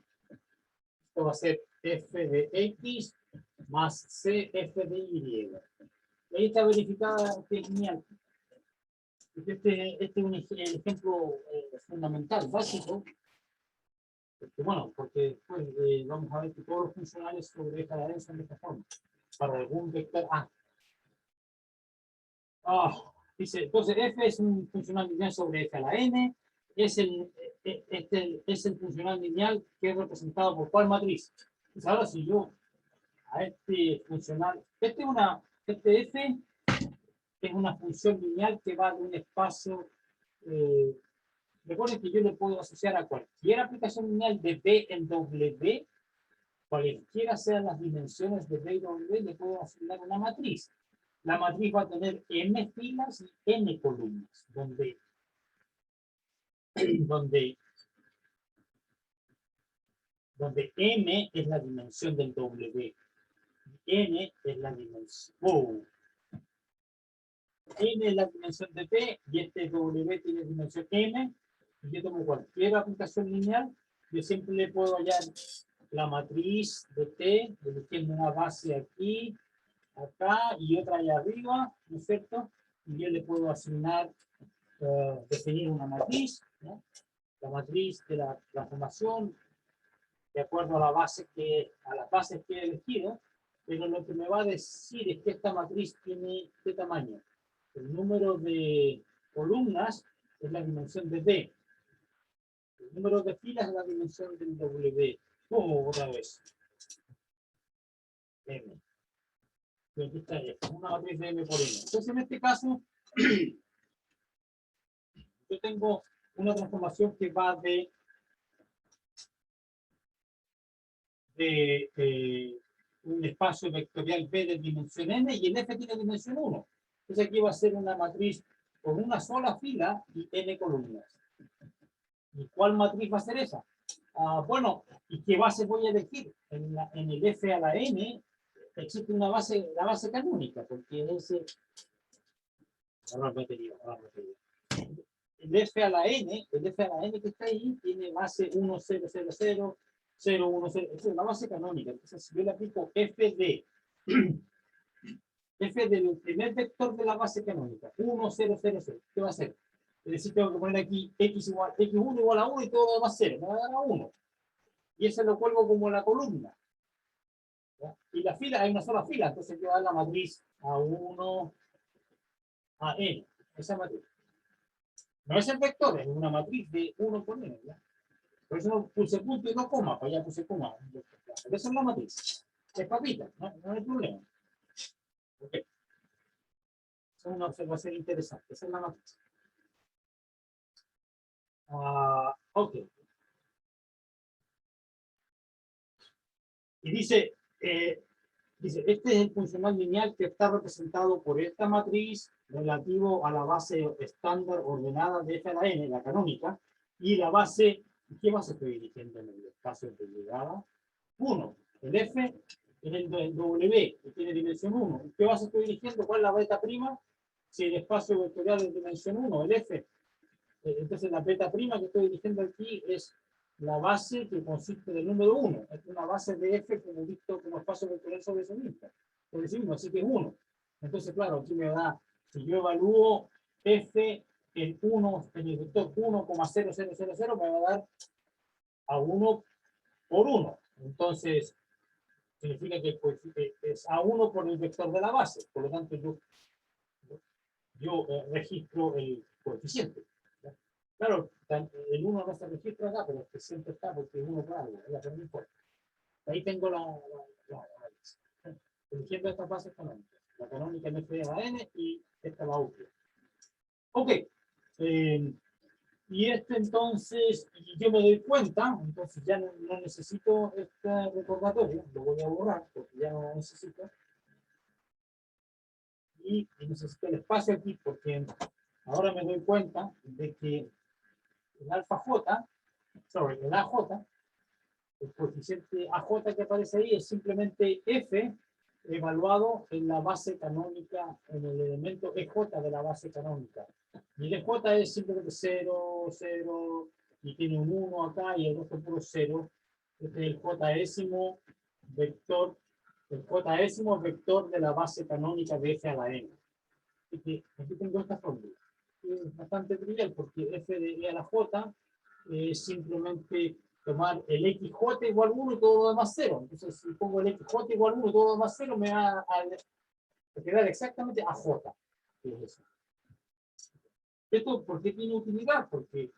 Esto va a ser f de x más CF de Y. Ahí está verificada que es genial. Este es un ejemplo fundamental, básico. Bueno, porque después vamos a ver que todos los funcionales sobre esta área son de esta forma. Para algún vector A. Dice, entonces F es un funcional lineal sobre F a la N. Es el funcional lineal que es representado por ¿cuál matriz? Pues ahora si yo a este funcional, este F es una función lineal que va de un espacio. Recuerden que yo le puedo asociar a cualquier aplicación lineal de B en W, cualquiera sean las dimensiones de B y W, le puedo asignar una matriz. La matriz va a tener n filas y n columnas, donde m es la dimensión del W, n es la dimensión, n es la dimensión de P y este W tiene dimensión m. Y yo tomo cualquier aplicación lineal, yo siempre le puedo hallar la matriz de T, eligiendo una base aquí, acá y otra allá arriba, ¿no es cierto? Y yo le puedo asignar, definir una matriz, ¿no? La matriz de la transformación, de acuerdo a las bases que he elegido, pero lo que me va a decir es que esta matriz tiene ¿qué tamaño? El número de columnas es la dimensión de D. El número de filas es la dimensión del W. ¿Cómo otra vez? M. Y aquí está F, una matriz de M por N. Entonces, en este caso, yo tengo una transformación que va de un espacio vectorial B de dimensión n y el F tiene dimensión 1. Entonces aquí va a ser una matriz con una sola fila y n columnas. ¿Y cuál matriz va a ser esa? Bueno, ¿y qué base voy a elegir? En el F a la n existe una base, la base canónica, porque ese... El F a la n que está ahí tiene base 1, 0, 0, 0, 0, 1, 0, es la base canónica. Entonces, si yo le aplico f del primer vector de la base canónica, 1, 0, 0, 0, ¿qué va a hacer? Es decir, tengo que poner aquí x1 igual a 1 y todo lo demás 0, me va a dar a 1. Y ese lo cuelgo como la columna. ¿Ya? Y la fila, hay una sola fila, entonces yo voy a dar la matriz A1, a n, esa matriz. No es el vector, es una matriz de 1 por n. ¿Ya? Por eso no puse punto y no coma, para allá puse coma. Esa es la matriz. Es papita, no hay problema. Ok. Es una observación interesante. Esa es la matriz. Ok. Y dice, este es el funcional lineal que está representado por esta matriz relativo a la base estándar ordenada de F a la n, la canónica, y la base, ¿qué base estoy dirigiendo en el espacio de llegada? 1. El F es el W, que tiene dimensión 1. ¿Qué base estoy dirigiendo? ¿Cuál es la beta prima? Si el espacio vectorial es de dimensión 1, el F. Entonces la beta prima que estoy dirigiendo aquí es la base que consiste del número 1. Es una base de F como visto como espacio vectorial sobre ese mismo. Por decirlo, así que es 1. Entonces, claro, aquí me da, si yo evalúo F en 1, en el vector 1,0000, me va a dar a 1 por 1. Entonces, significa que es A1 por el vector de la base. Por lo tanto, yo registro el coeficiente. ¿Ya? Claro, el 1 no se registra acá, pero el coeficiente está porque es 1 por algo. No importa. Ahí tengo la eligiendo estas bases canónicas. La canónica en F a N y esta la última. Ok. Y entonces, yo me doy cuenta, entonces ya no necesito este recordatorio, lo voy a borrar porque ya no lo necesito. Y necesito el espacio aquí porque ahora me doy cuenta de que el alfa J, el AJ, el coeficiente AJ que aparece ahí es simplemente F evaluado en la base canónica, en el elemento EJ de la base canónica. Y el EJ es simplemente 0, 0, y tiene un 1 acá y el resto puro 0. Este es el J-ésimo vector El j-ésimo es vector de la base canónica de f a la n. Aquí tengo esta fórmula. Es bastante trivial porque f de e a la j es simplemente tomar el xj igual 1 y todo lo demás 0. Entonces, si pongo el xj igual 1 y todo lo demás 0, me va a quedar exactamente a j. ¿Esto por qué tiene utilidad? Porque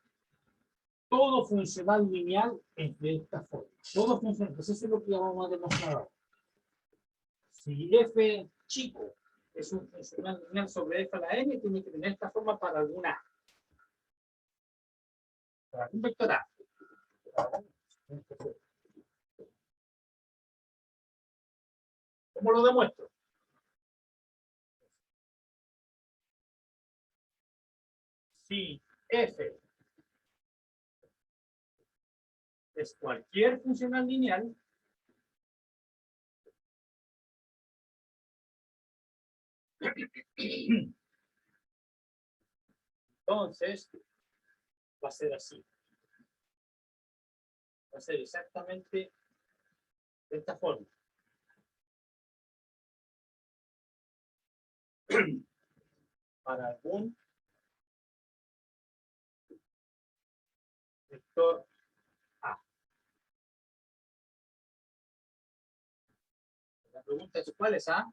todo funcional lineal es de esta forma. Todo funcional. Pues eso es lo que vamos a demostrar ahora. Si f chico es un funcional lineal sobre f a la n, tiene que tener esta forma para alguna a. Para un vector a. ¿Cómo lo demuestro? Si f es cualquier funcional lineal, entonces va a ser así. Va a ser exactamente de esta forma. Para algún vector A. La pregunta es, ¿cuál es A?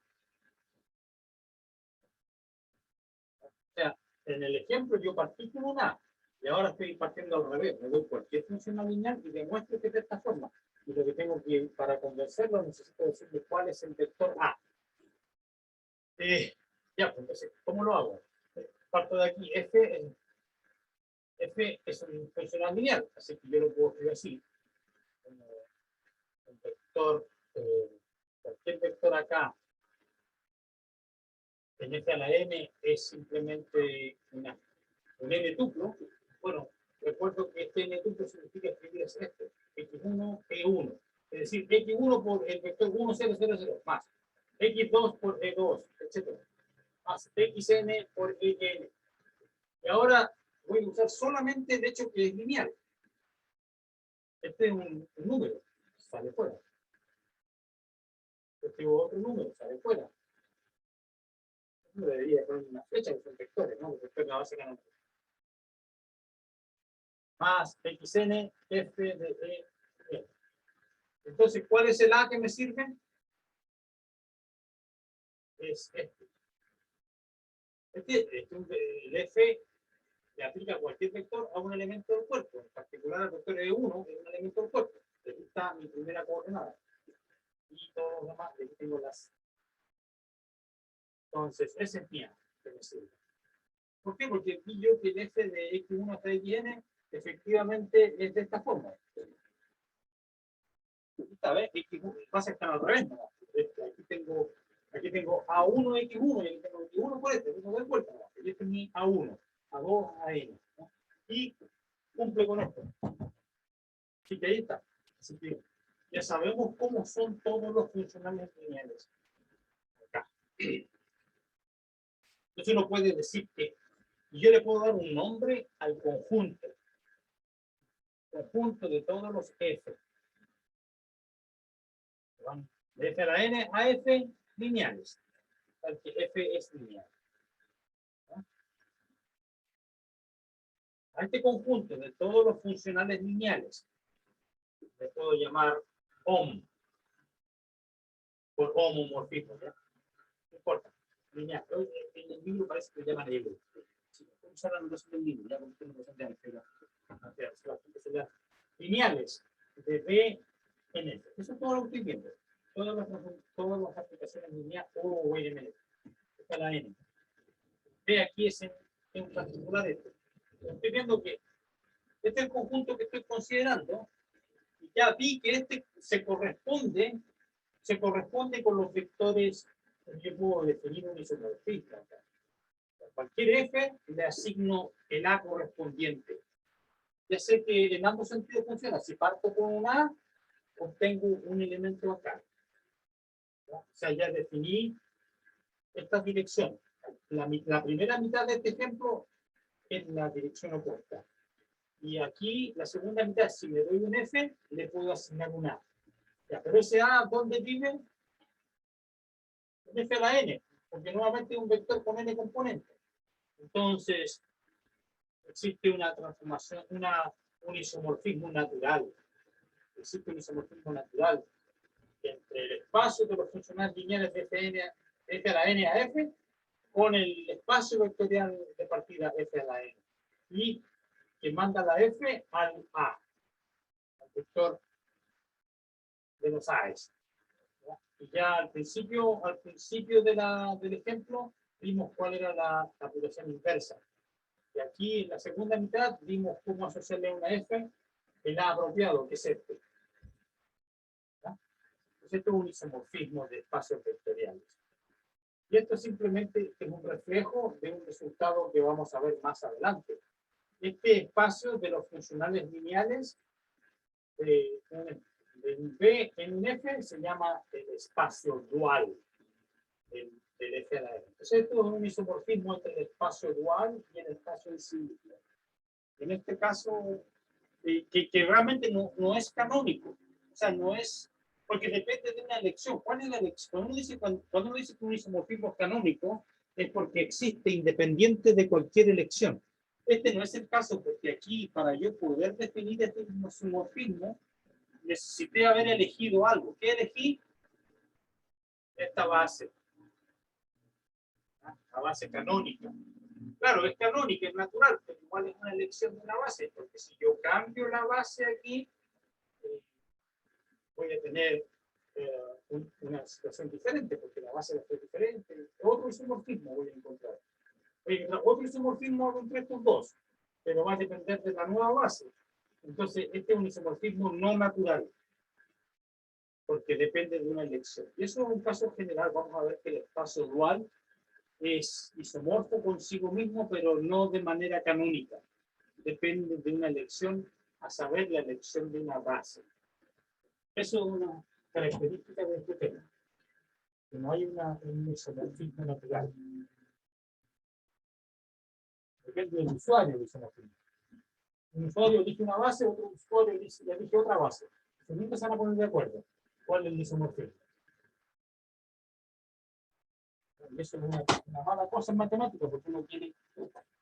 O sea, en el ejemplo yo partí con un A y ahora estoy partiendo al revés. Me doy cualquier funcional lineal y demuestro que es de esta forma. Y lo que tengo que, para convencerlo, necesito decirle cuál es el vector A. Ya, pues entonces, ¿cómo lo hago? Parto de aquí. F es un funcional lineal, así que yo lo puedo escribir así. Un vector, cualquier vector acá en f a la n es simplemente un n tuplo. Bueno, recuerdo que este n tuplo significa escribir es este, x1, e1. Es decir, x1 por el vector 1, 0, 0, 0, más x2 por e2, etc. Más xn por en. Y ahora voy a usar solamente el hecho que es lineal. Este es un número, sale fuera. Escribo otro número, sale fuera. No debería poner una flecha, que son vectores, ¿no? Los vectores la base canónica. Más xn, f de e. Entonces, ¿cuál es el a que me sirve? Es este. El f le aplica a cualquier vector a un elemento del cuerpo. En particular, el vector E1 es un elemento del cuerpo. Aquí está mi primera coordenada. Y todos los demás, aquí tengo las. Entonces, ese es mi a que me sirve. ¿Por qué? Porque aquí yo que el f de x1 hasta xn efectivamente es de esta forma. Esta vez x1 pasa a estar al revés, ¿no? Aquí tengo A1, X1, y aquí tengo X1 por este, tengo de vuelta, ¿no? Y este es mi A1, A2, AN, ¿no? Y cumple con esto. Así que ahí está. Así que ya sabemos cómo son todos los funcionales lineales. Acá. Entonces uno puede decir que yo le puedo dar un nombre al conjunto de todos los F. Van de F a la N a F lineales. Que F es lineal. ¿No? A este conjunto de todos los funcionales lineales le puedo llamar OM por homomorfismo. ¿Ya? No importa. Lineal. En el libro parece que le llaman L. Si usar la notación del libro, ya porque no se lineales de B en F. Eso es todo lo que estoy viendo. Todas las aplicaciones lineales O en F. Está la N. B aquí es en particular esto. Estoy viendo que este es el conjunto que estoy considerando. Y ya vi que este se corresponde con los vectores que yo puedo definir un isomorfismo. Cualquier F le asigno el A correspondiente. Ya sé que en ambos sentidos funciona. Si parto con un A, obtengo un elemento acá. O sea, ya definí esta dirección. La primera mitad de este ejemplo es la dirección opuesta. Y aquí, la segunda mitad, si le doy un F, le puedo asignar un A. Ya, pero ese A, ¿dónde vive? F a la n, porque nuevamente es un vector con n componentes. Entonces, existe una transformación, un isomorfismo natural. Existe un isomorfismo natural entre el espacio de los funcionales lineales de F a la n a F con el espacio vectorial de partida F a la n. Y que manda la F al A, al vector de los A's. Y ya al principio del ejemplo vimos cuál era la aplicación inversa. Y aquí en la segunda mitad vimos cómo asociarle a una F el A apropiado, que es este. Pues esto es un isomorfismo de espacios vectoriales. Y esto simplemente es un reflejo de un resultado que vamos a ver más adelante. Este espacio de los funcionales lineales de un B en un F se llama el espacio dual del F a la F. Entonces esto es un isomorfismo entre el espacio dual y el espacio en sí. En este caso, que realmente no es canónico. O sea, no es, porque depende de una elección. ¿Cuál es la elección? Cuando uno dice que un isomorfismo es canónico, es porque existe independiente de cualquier elección. Este no es el caso, porque aquí, para yo poder definir este isomorfismo, necesité haber elegido algo. ¿Qué elegí? Esta base. La base canónica. Claro, es canónica, es natural, pero igual es una elección de una base, porque si yo cambio la base aquí, voy a tener una situación diferente, porque la base va a ser diferente. Otro isomorfismo voy a encontrar. Otro isomorfismo de un 3 por 2, pero va a depender de la nueva base. Entonces, este es un isomorfismo no natural, porque depende de una elección. Y eso es un caso general. Vamos a ver que el espacio dual es isomorfo consigo mismo, pero no de manera canónica. Depende de una elección, a saber, la elección de una base. Eso es una característica de este tema. Que no hay un isomorfismo natural. Depende del usuario de isomorfismo. Un usuario elige una base, otro usuario elige otra base. Se nunca se van a poner de acuerdo. ¿Cuál es el isomorfismo? Y eso es una mala cosa en matemática, porque uno quiere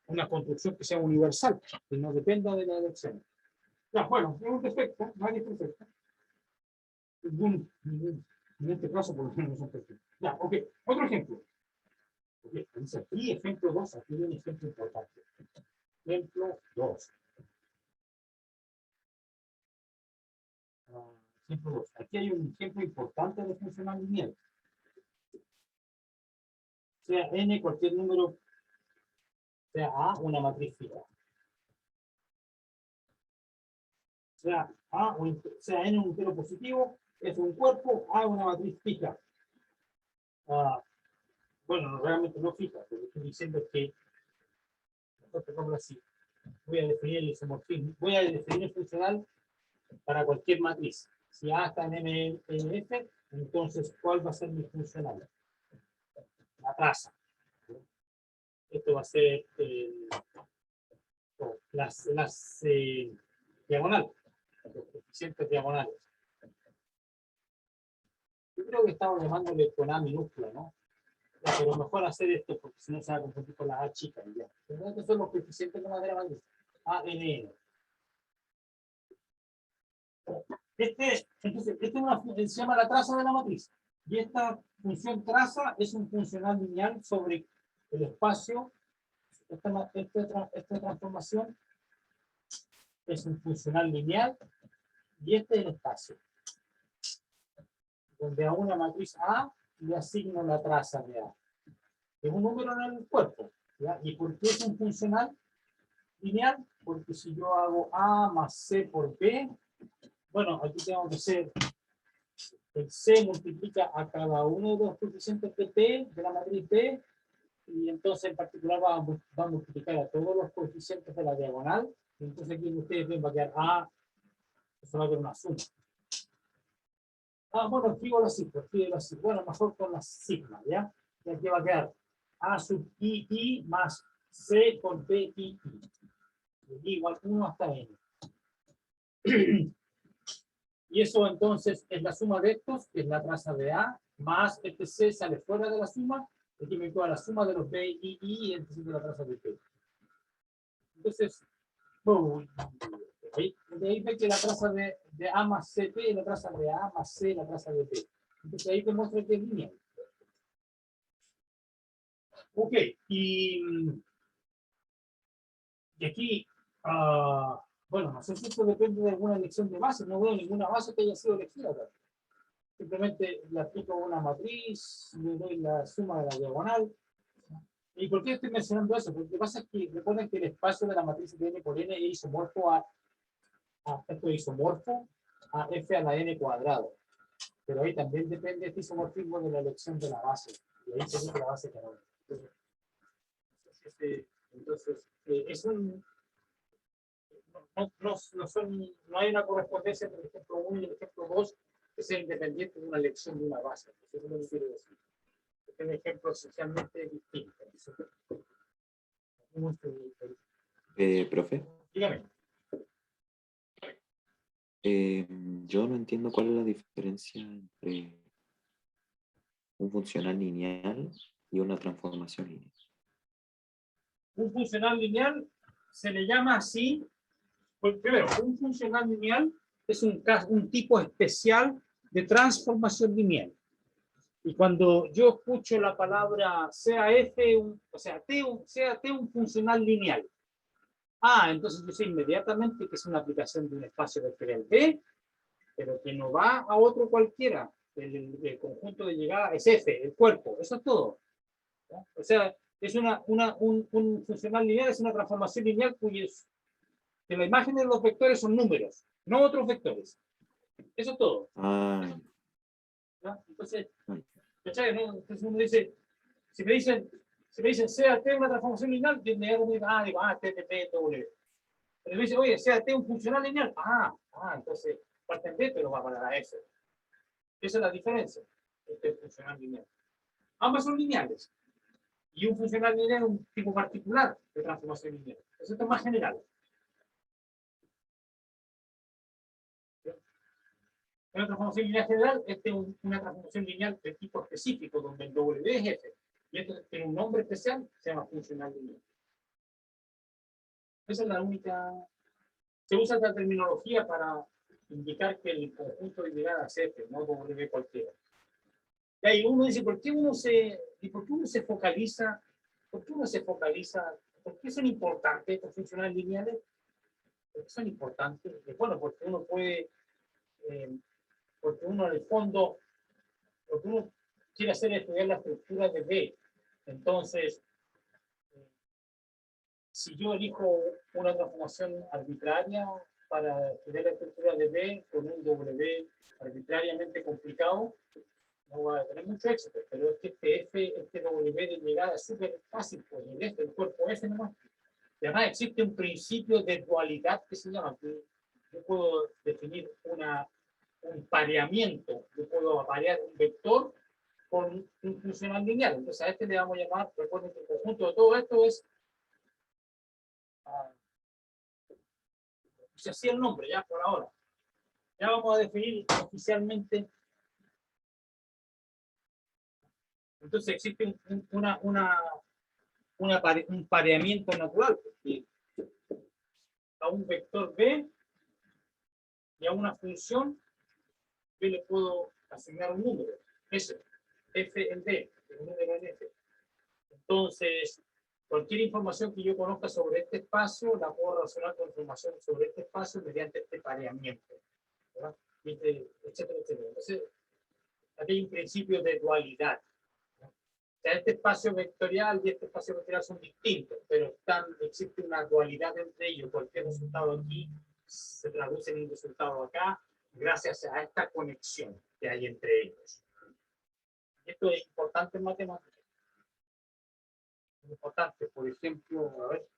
una construcción que sea universal, que no dependa de la elección. Ya, bueno, es un defecto, nadie es perfecto. En este caso, por lo menos, no son perfectos. Ya, ok. Otro ejemplo. Okay. Dice aquí, ejemplo 2, aquí hay un ejemplo importante. Ejemplo 2. Ejemplo 2. Aquí hay un ejemplo importante de funcional lineal. Sea n cualquier número, sea A una matriz fija. Sea A, sea n un entero positivo, es un cuerpo, A una matriz fija. Bueno, realmente no fija, pero estoy diciendo que así. Voy a definir el isomorfismo, voy a definir el funcional para cualquier matriz. Si A está en MF, entonces ¿cuál va a ser mi funcional? La traza. Esto va a ser las diagonales, los coeficientes diagonales. Yo creo que estamos llamándole con A minúscula, ¿no? Pero mejor hacer esto porque si no se va a confundir con la A chica. Ya. Estos son los coeficientes de manera matriz. A, N, N. Entonces, se llama la traza de la matriz. Y esta función traza es un funcional lineal sobre el espacio. Esta transformación es un funcional lineal y este es el espacio. Donde a una matriz A le asigno la traza de A. Es un número en el cuerpo. ¿Ya? ¿Y por qué es un funcional lineal? Porque si yo hago A más C por B, bueno, aquí tengo que ser el C multiplica a cada uno de los coeficientes de P, de la matriz B, y entonces en particular va a multiplicar a todos los coeficientes de la diagonal, y entonces aquí ustedes ven va a quedar A, eso va a quedar una suma. Bueno, escribo la cifra, bueno, mejor con la sigma, ¿ya? Y aquí va a quedar A sub I más C por B I. Igual 1 hasta N. Y eso entonces es la suma de estos, que es la traza de A, más este C sale fuera de la suma, es que me toda la suma de los B y I, entonces de la traza de P. Entonces, de ahí ve que la traza de A más CP, la traza de A más C, la traza de P. Entonces ahí te muestra que es lineal. Ok, y aquí, bueno, no sé si esto depende de alguna elección de base, no veo ninguna base que haya sido elegida acá. Simplemente le aplico una matriz, le doy la suma de la diagonal. ¿Y por qué estoy mencionando eso? Porque lo que pasa es que recuerden que el espacio de la matriz de n por n es isomorfo esto es isomorfo a f a la n cuadrado. Pero ahí también depende este isomorfismo de la elección de la base. Y ahí se dice la base canónica. Entonces, es un... No hay una correspondencia entre el ejemplo 1 y el ejemplo 2 que sea independiente de una elección de una base. Eso es lo que quiero decir. Es un ejemplo esencialmente distinto. Profe, Dígame. yo no entiendo cuál es la diferencia entre un funcional lineal y una transformación lineal. Un funcional lineal se le llama así. Pues, primero, un funcional lineal es un tipo especial de transformación lineal. Y cuando yo escucho la palabra sea F, sea T un funcional lineal. Entonces yo sé inmediatamente que es una aplicación de un espacio vectorial B, pero que no va a otro cualquiera. El conjunto de llegada es F, el cuerpo, eso es todo. ¿No? O sea, es un funcional lineal, es una transformación lineal que la imagen de los vectores son números, no otros vectores. Eso es todo. ¿No? Entonces, ¿cachai? ¿No? Entonces uno dice, si me dicen sea T una transformación lineal, yo me digo, T, T, T, W. Pero me dice, oye, sea T un funcional lineal. Entonces, parte en B, pero va para la S. Esa es la diferencia entre el funcional lineal. Ambas son lineales. Y un funcional lineal es un tipo particular de transformación lineal. Eso es más general. En una transformación lineal general, esta es una transformación lineal de tipo específico, donde el W es F. Y esto tiene un nombre especial, se llama funcional lineal. Esa es la única... Se usa esta terminología para indicar que el conjunto de llegadas es F, no W cualquiera. Y ahí uno dice, ¿por qué uno se focaliza? ¿Por qué son importantes estos funcionales lineales? ¿Por qué son importantes? Bueno, porque uno puede... porque uno en el fondo, lo que uno quiere hacer es estudiar la estructura de B. Entonces, si yo elijo una transformación arbitraria para estudiar la estructura de B con un W arbitrariamente complicado, no va a tener mucho éxito, pero es que este W de llegada es súper fácil, pues el cuerpo F nomás. Y además existe un principio de dualidad que se llama, que yo puedo definir un pareamiento, yo puedo parear un vector con un funcional lineal. Entonces a este le vamos a llamar, recuerden que el conjunto de todo esto es, se hacía el nombre ya por ahora. Ya vamos a definir oficialmente. Entonces existe un pareamiento natural, porque a un vector B y a una función B le puedo asignar un número, S, F en D, el número en F. Entonces, cualquier información que yo conozca sobre este espacio, la puedo relacionar con información sobre este espacio mediante este pareamiento, ¿verdad? Etcétera, etcétera. Entonces, aquí hay un principio de dualidad. O sea, este espacio vectorial y este espacio vectorial son distintos, pero existe una dualidad entre ellos. Cualquier resultado aquí se traduce en un resultado acá, gracias a esta conexión que hay entre ellos. Esto es importante en matemáticas. Es importante, por ejemplo, a ver.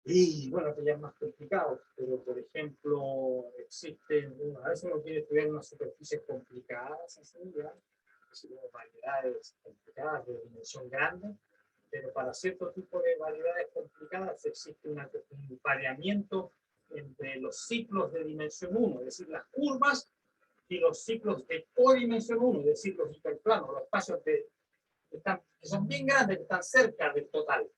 Y bueno, que ya es más complicado, pero por ejemplo, existen, a veces uno quiere estudiar unas superficies complicadas, así, ¿ya? Variedades complicadas de dimensión grande, pero para cierto tipo de variedades complicadas existe un pareamiento entre los ciclos de dimensión 1, es decir, las curvas y los ciclos de codimensión 1, es decir, los hiperplanos, los espacios que son bien grandes, que están cerca del total.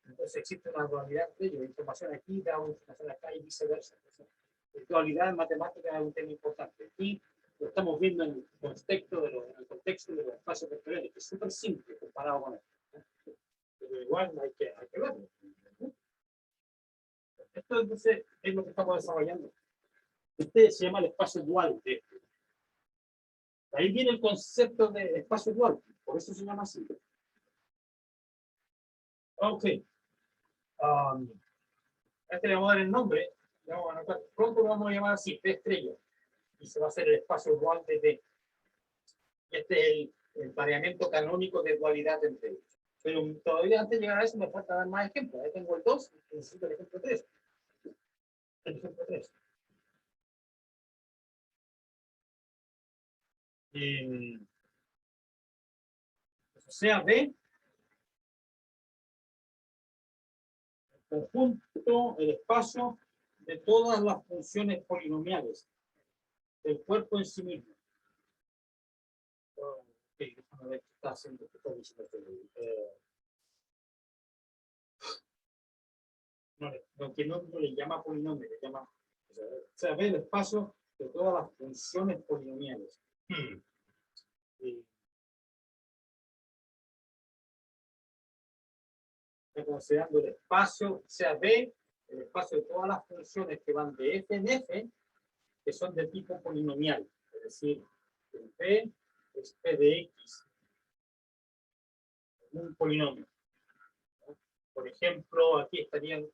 Entonces existe una dualidad de ellos, información aquí, da información acá y viceversa. Entonces, la dualidad en matemáticas es un tema importante. Y lo estamos viendo en el contexto de los espacios vectoriales, que es súper simple comparado con esto. Pero igual hay que verlo. Esto entonces es lo que estamos desarrollando. Este se llama el espacio dual. Ahí viene el concepto de espacio dual, por eso se llama así. Ok. Este le vamos a dar el nombre. Pronto lo vamos a llamar así, T estrella. Y se va a hacer el espacio dual de D. Este es el pareamiento canónico de dualidad entre ellos. Pero todavía antes de llegar a eso me falta dar más ejemplos. Ahí tengo el 2 y necesito el ejemplo 3. El ejemplo 3. O sea, B, el conjunto, el espacio de todas las funciones polinomiales del cuerpo en sí mismo. Déjame ver qué está haciendo. ¿Qué está diciendo? No le llama polinomio, le llama. O sea, ve el espacio de todas las funciones polinomiales. Considerando el espacio, o sea, B, el espacio de todas las funciones que van de f en f, que son de tipo polinomial. Es decir, el P es P de X, un polinomio. Por ejemplo, aquí estarían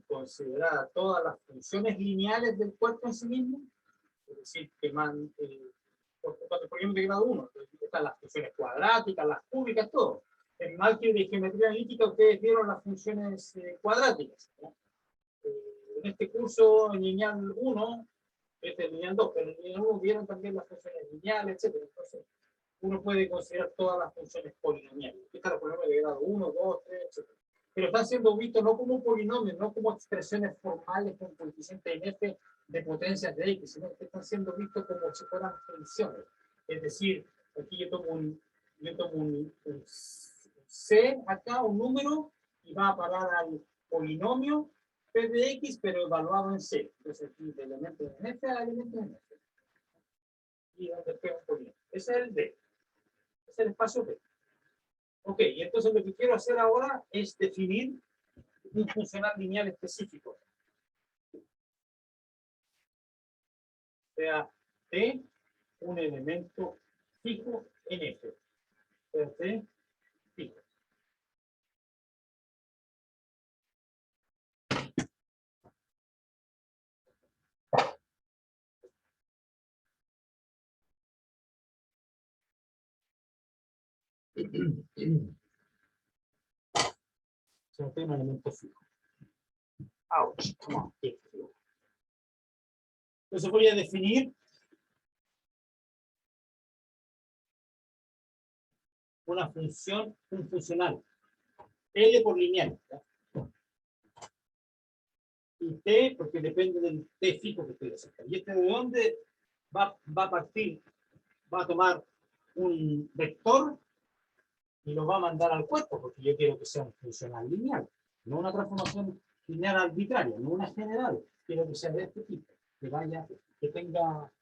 consideradas todas las funciones lineales del cuerpo en sí mismo, es decir, que cuando por ejemplo de grado 1, están las funciones cuadráticas, las cúbicas, todo. En el álgebra de geometría analítica ustedes vieron las funciones cuadráticas, ¿no? En este curso, en lineal 1, este es lineal 2, pero en lineal 1 vieron también las funciones lineales, etc. Entonces, uno puede considerar todas las funciones polinomiales. Aquí están los polinomios de grado 1, 2, 3, etc. Pero están siendo vistos no como polinomios, no como expresiones formales con coeficiente en f de potencias de x, sino que están siendo vistos como si fueran funciones. Es decir, aquí yo tomo un c acá, un número, y va a parar al polinomio p de x, pero evaluado en c. Entonces aquí de elementos en f a elementos en f. Y donde queda un polinomio. Ese es el d. Es el espacio B. Ok, y entonces lo que quiero hacer ahora es definir un funcional lineal específico. O sea, T, un elemento fijo en F. O sea, T fijo. Se un elemento fijo. Ouch, come on, qué frío. Entonces voy a definir una función, un funcional. L por lineal. ¿Ya? Y T, porque depende del T fijo que estoy haciendo. ¿Y este de dónde va a partir? Va a tomar un vector y lo va a mandar al cuerpo, porque yo quiero que sea un funcional lineal, no una transformación lineal arbitraria, no una general, quiero que sea de este tipo, que tenga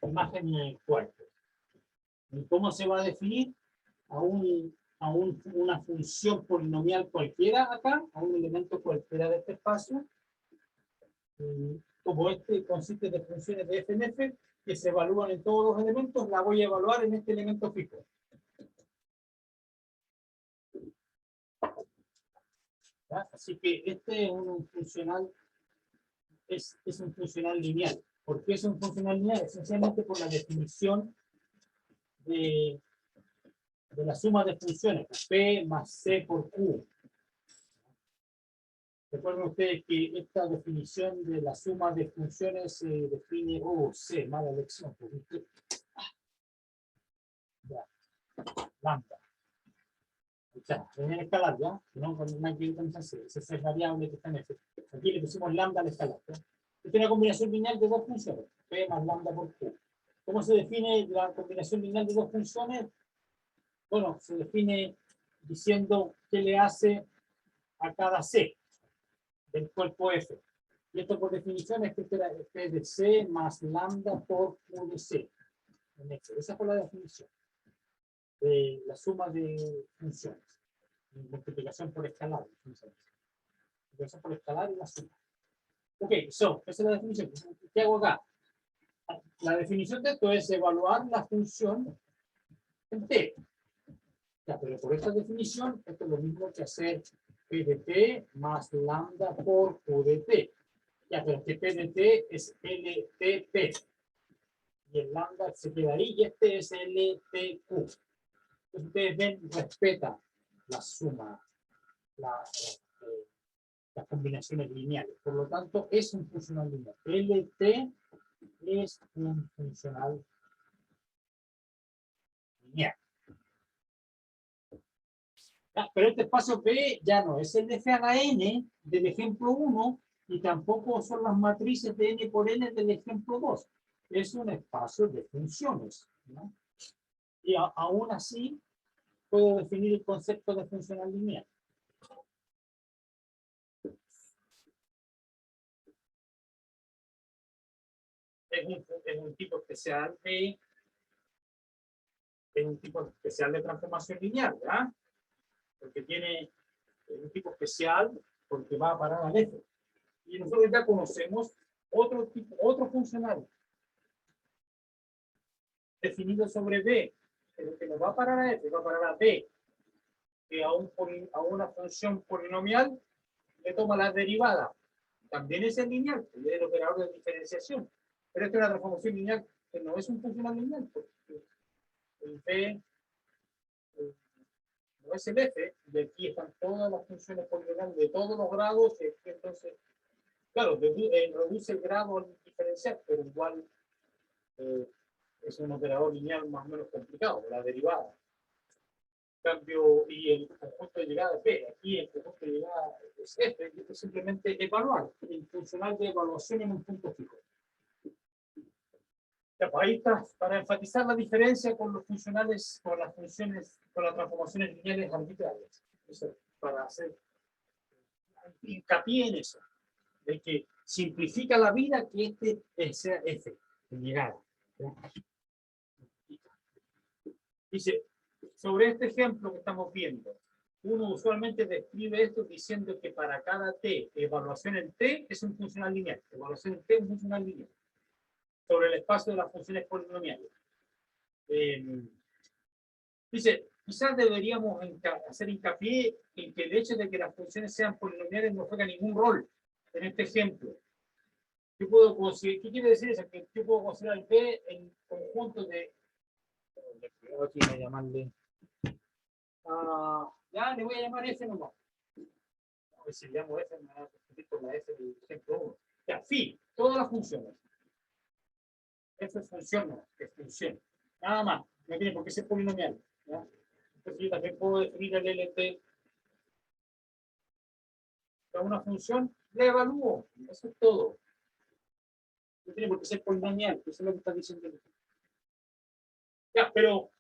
imagen en el cuerpo. ¿Y cómo se va a definir? A una función polinomial cualquiera acá, a un elemento cualquiera de este espacio, como este consiste de funciones de f en f, que se evalúan en todos los elementos, la voy a evaluar en este elemento fijo. ¿Ya? Así que este es un funcional, es un funcional lineal. ¿Por qué es un funcional lineal? Esencialmente por la definición de la suma de funciones, P más C por Q. Recuerden ustedes que esta definición de la suma de funciones se define, C, mala elección, ya, lambda. O sea, en el escalar, ¿ya? No con una que esa es variable que está en F. Aquí le pusimos lambda al escalar, ¿ya? Este es Esta es una combinación lineal de dos funciones, P más lambda por Q. ¿Cómo se define la combinación lineal de dos funciones? Bueno, se define diciendo qué le hace a cada C del cuerpo F. Y esto por definición es que este era P de C más lambda por Q de C. Esa fue la definición de la suma de funciones. Multiplicación por escalar. Multiplicación por escalar y la suma. Ok, esa es la definición. ¿Qué hago acá? La definición de esto es evaluar la función en T. Ya, pero por esta definición, esto es lo mismo que hacer P de T más lambda por Q de T. Ya, pero que P de T es LTP. Y el lambda se queda ahí, y este es LTQ. Entonces ustedes ven, respeta la suma, las combinaciones lineales. Por lo tanto, es un funcional lineal. LT es un funcional lineal. Pero este espacio P ya no es el de F a la N del ejemplo 1 y tampoco son las matrices de N por N del ejemplo 2. Es un espacio de funciones, ¿no? Y aún así puedo definir el concepto de funcional lineal. Es un tipo especial de transformación lineal, ¿verdad? Porque tiene un tipo especial porque va a parar al F. Y nosotros ya conocemos otro funcional definido sobre B, pero que no va a parar a F, va a parar a B, que a una función polinomial le toma la derivada. También es el lineal, es el operador de diferenciación. Pero esta es una transformación lineal que no es un funcional lineal, porque el B no es el F, y aquí están todas las funciones polinomiales de todos los grados, entonces, claro, reduce el grado al diferencial, pero igual es un operador lineal más o menos complicado, la derivada. En cambio, y el conjunto de llegada es B, aquí el conjunto de llegada es F, y esto es simplemente evaluar, el funcional de evaluación en un punto fijo. Ya, pues ahí está, para enfatizar la diferencia con los funcionales, con las funciones, con las transformaciones lineales arbitrarias. Entonces, para hacer hincapié en eso, de que simplifica la vida que este sea F, de llegada. Dice, sobre este ejemplo que estamos viendo, uno usualmente describe esto diciendo que para cada T, evaluación en T es un funcional lineal. Evaluación en T es un funcional lineal. Sobre el espacio de las funciones polinomiales. Dice, quizás deberíamos hacer hincapié en que el hecho de que las funciones sean polinomiales no juega ningún rol en este ejemplo. Yo puedo considerar, ¿qué quiere decir eso? Que yo puedo considerar el B en conjunto de... Aquí voy a llamarle... ya le voy a llamar F nomás. A ver si le llamo F, me va a confundir con la F del ejemplo 1. Ya, phi, todas las funciones. F es función, no, es función. Nada más, no tiene por qué ser polinomial. ¿Ya? Entonces yo también puedo definir el LT como una función, le evalúo. Eso es todo. No tiene por qué ser polinomial, eso es lo que está diciendo. Ya, pero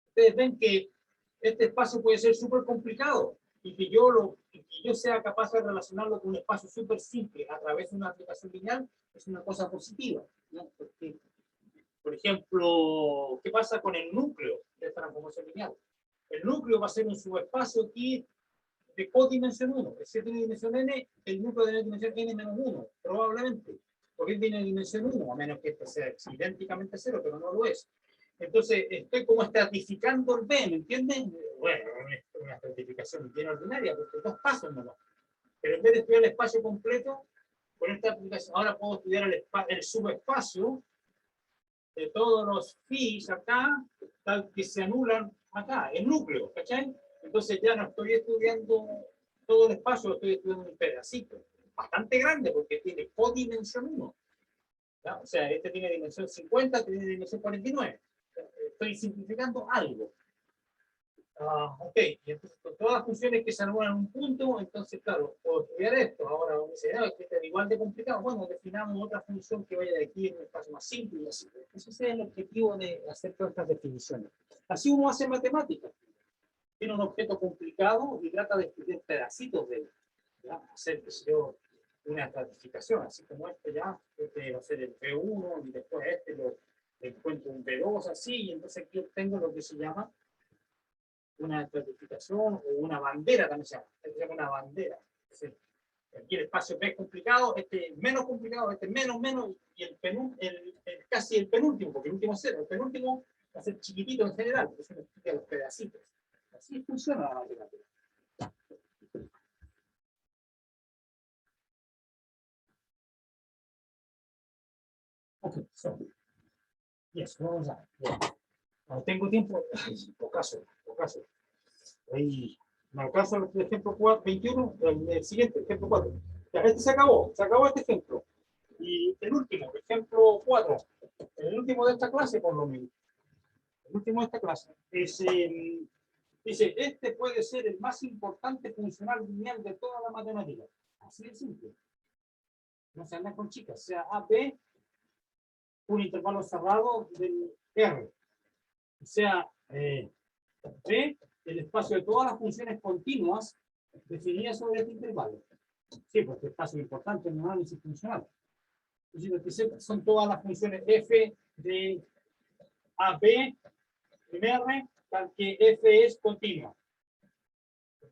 ustedes ven que este espacio puede ser súper complicado y que yo sea capaz de relacionarlo con un espacio súper simple a través de una aplicación lineal es una cosa positiva, ¿no? Porque, por ejemplo, ¿qué pasa con el núcleo de esta transformación lineal? El núcleo va a ser un subespacio aquí de codimensión 1. Si tiene dimensión n, el núcleo tiene dimensión n menos 1, probablemente. Porque tiene dimensión 1, a menos que este sea idénticamente 0, pero no lo es. Entonces, estoy como estratificando el B, ¿me entienden? Bueno, es una estratificación bien ordinaria, porque dos pasos nomás. Pero en vez de estudiar el espacio completo, con esta aplicación, ahora puedo estudiar el subespacio de todos los phis acá, tal que se anulan acá, el núcleo, ¿cachai? Entonces ya no estoy estudiando todo el espacio, lo estoy estudiando un pedacito. Bastante grande porque tiene codimensión 1. ¿Ya? O sea, este tiene dimensión 50, este tiene dimensión 49. Estoy simplificando algo. Ok, y entonces con todas las funciones que se anulan en un punto, entonces claro, puedo estudiar esto. Ahora me dice, no, es que es igual de complicado. Bueno, definamos otra función que vaya de aquí en un espacio más simple y así. Ese es el objetivo de hacer todas estas definiciones. Así uno hace matemáticas. Tiene un objeto complicado y trata de estudiar pedacitos de él. ¿Ya? Hacer, qué sé yo, una estratificación, así como ya, este va a ser el P1 y después lo encuentro un P2, así, y entonces aquí obtengo lo que se llama una estratificación o una bandera, también se llama una bandera. Aquí el espacio P es complicado, este es menos complicado, este es menos, y casi el penúltimo, porque el último es 0, el penúltimo va a ser chiquitito en general, porque se me explica los pedacitos. Así funciona la matemática. Ok, so, yes, vamos a ver. No tengo tiempo, pocaso. Ahí, me alcanza el ejemplo 21, el siguiente, ejemplo 4. Ya, este se acabó este ejemplo. Y el último, ejemplo 4, el último de esta clase por lo menos. El último de esta clase es, dice, este puede ser el más importante funcional lineal de toda la matemática. Así de simple. No se anda con chicas, sea AB, un intervalo cerrado del R. O sea, B, el espacio de todas las funciones continuas definidas sobre este intervalo. Sí, porque espacio importante en el análisis funcional. Entonces, son todas las funciones f de AB en R, tal que f es continua.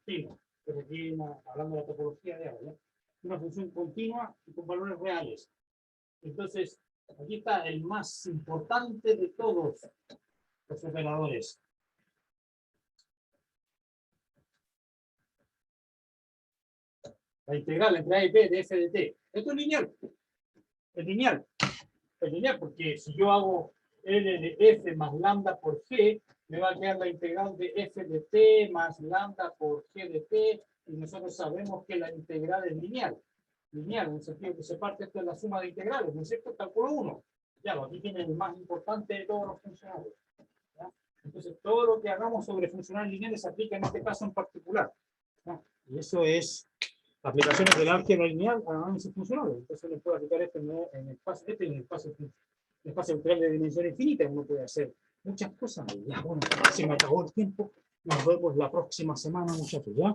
Pero aquí hablando de la topología de R, ¿no? Una función continua y con valores reales. Entonces, aquí está el más importante de todos los operadores. La integral entre A y B de f de t. Esto es lineal. Es lineal. Es lineal porque si yo hago L de f más lambda por g, me va a quedar la integral de f de t más lambda por g de t, y nosotros sabemos que la integral es lineal. Lineal, en el sentido que se parte esto de la suma de integrales, ¿no es cierto? Cálculo 1. Ya, aquí tiene el más importante de todos los funcionales. ¿Ya? Entonces, todo lo que hagamos sobre funcionales lineales se aplica en este caso en particular. ¿Ya? Y eso es aplicaciones del álgebra lineal a análisis funcional. Entonces uno puede aplicar esto en el espacio vectorial de dimensión infinita. Uno puede hacer muchas cosas. Ya, bueno, se me acabó el tiempo. Nos vemos la próxima semana, muchachos, ¿ya?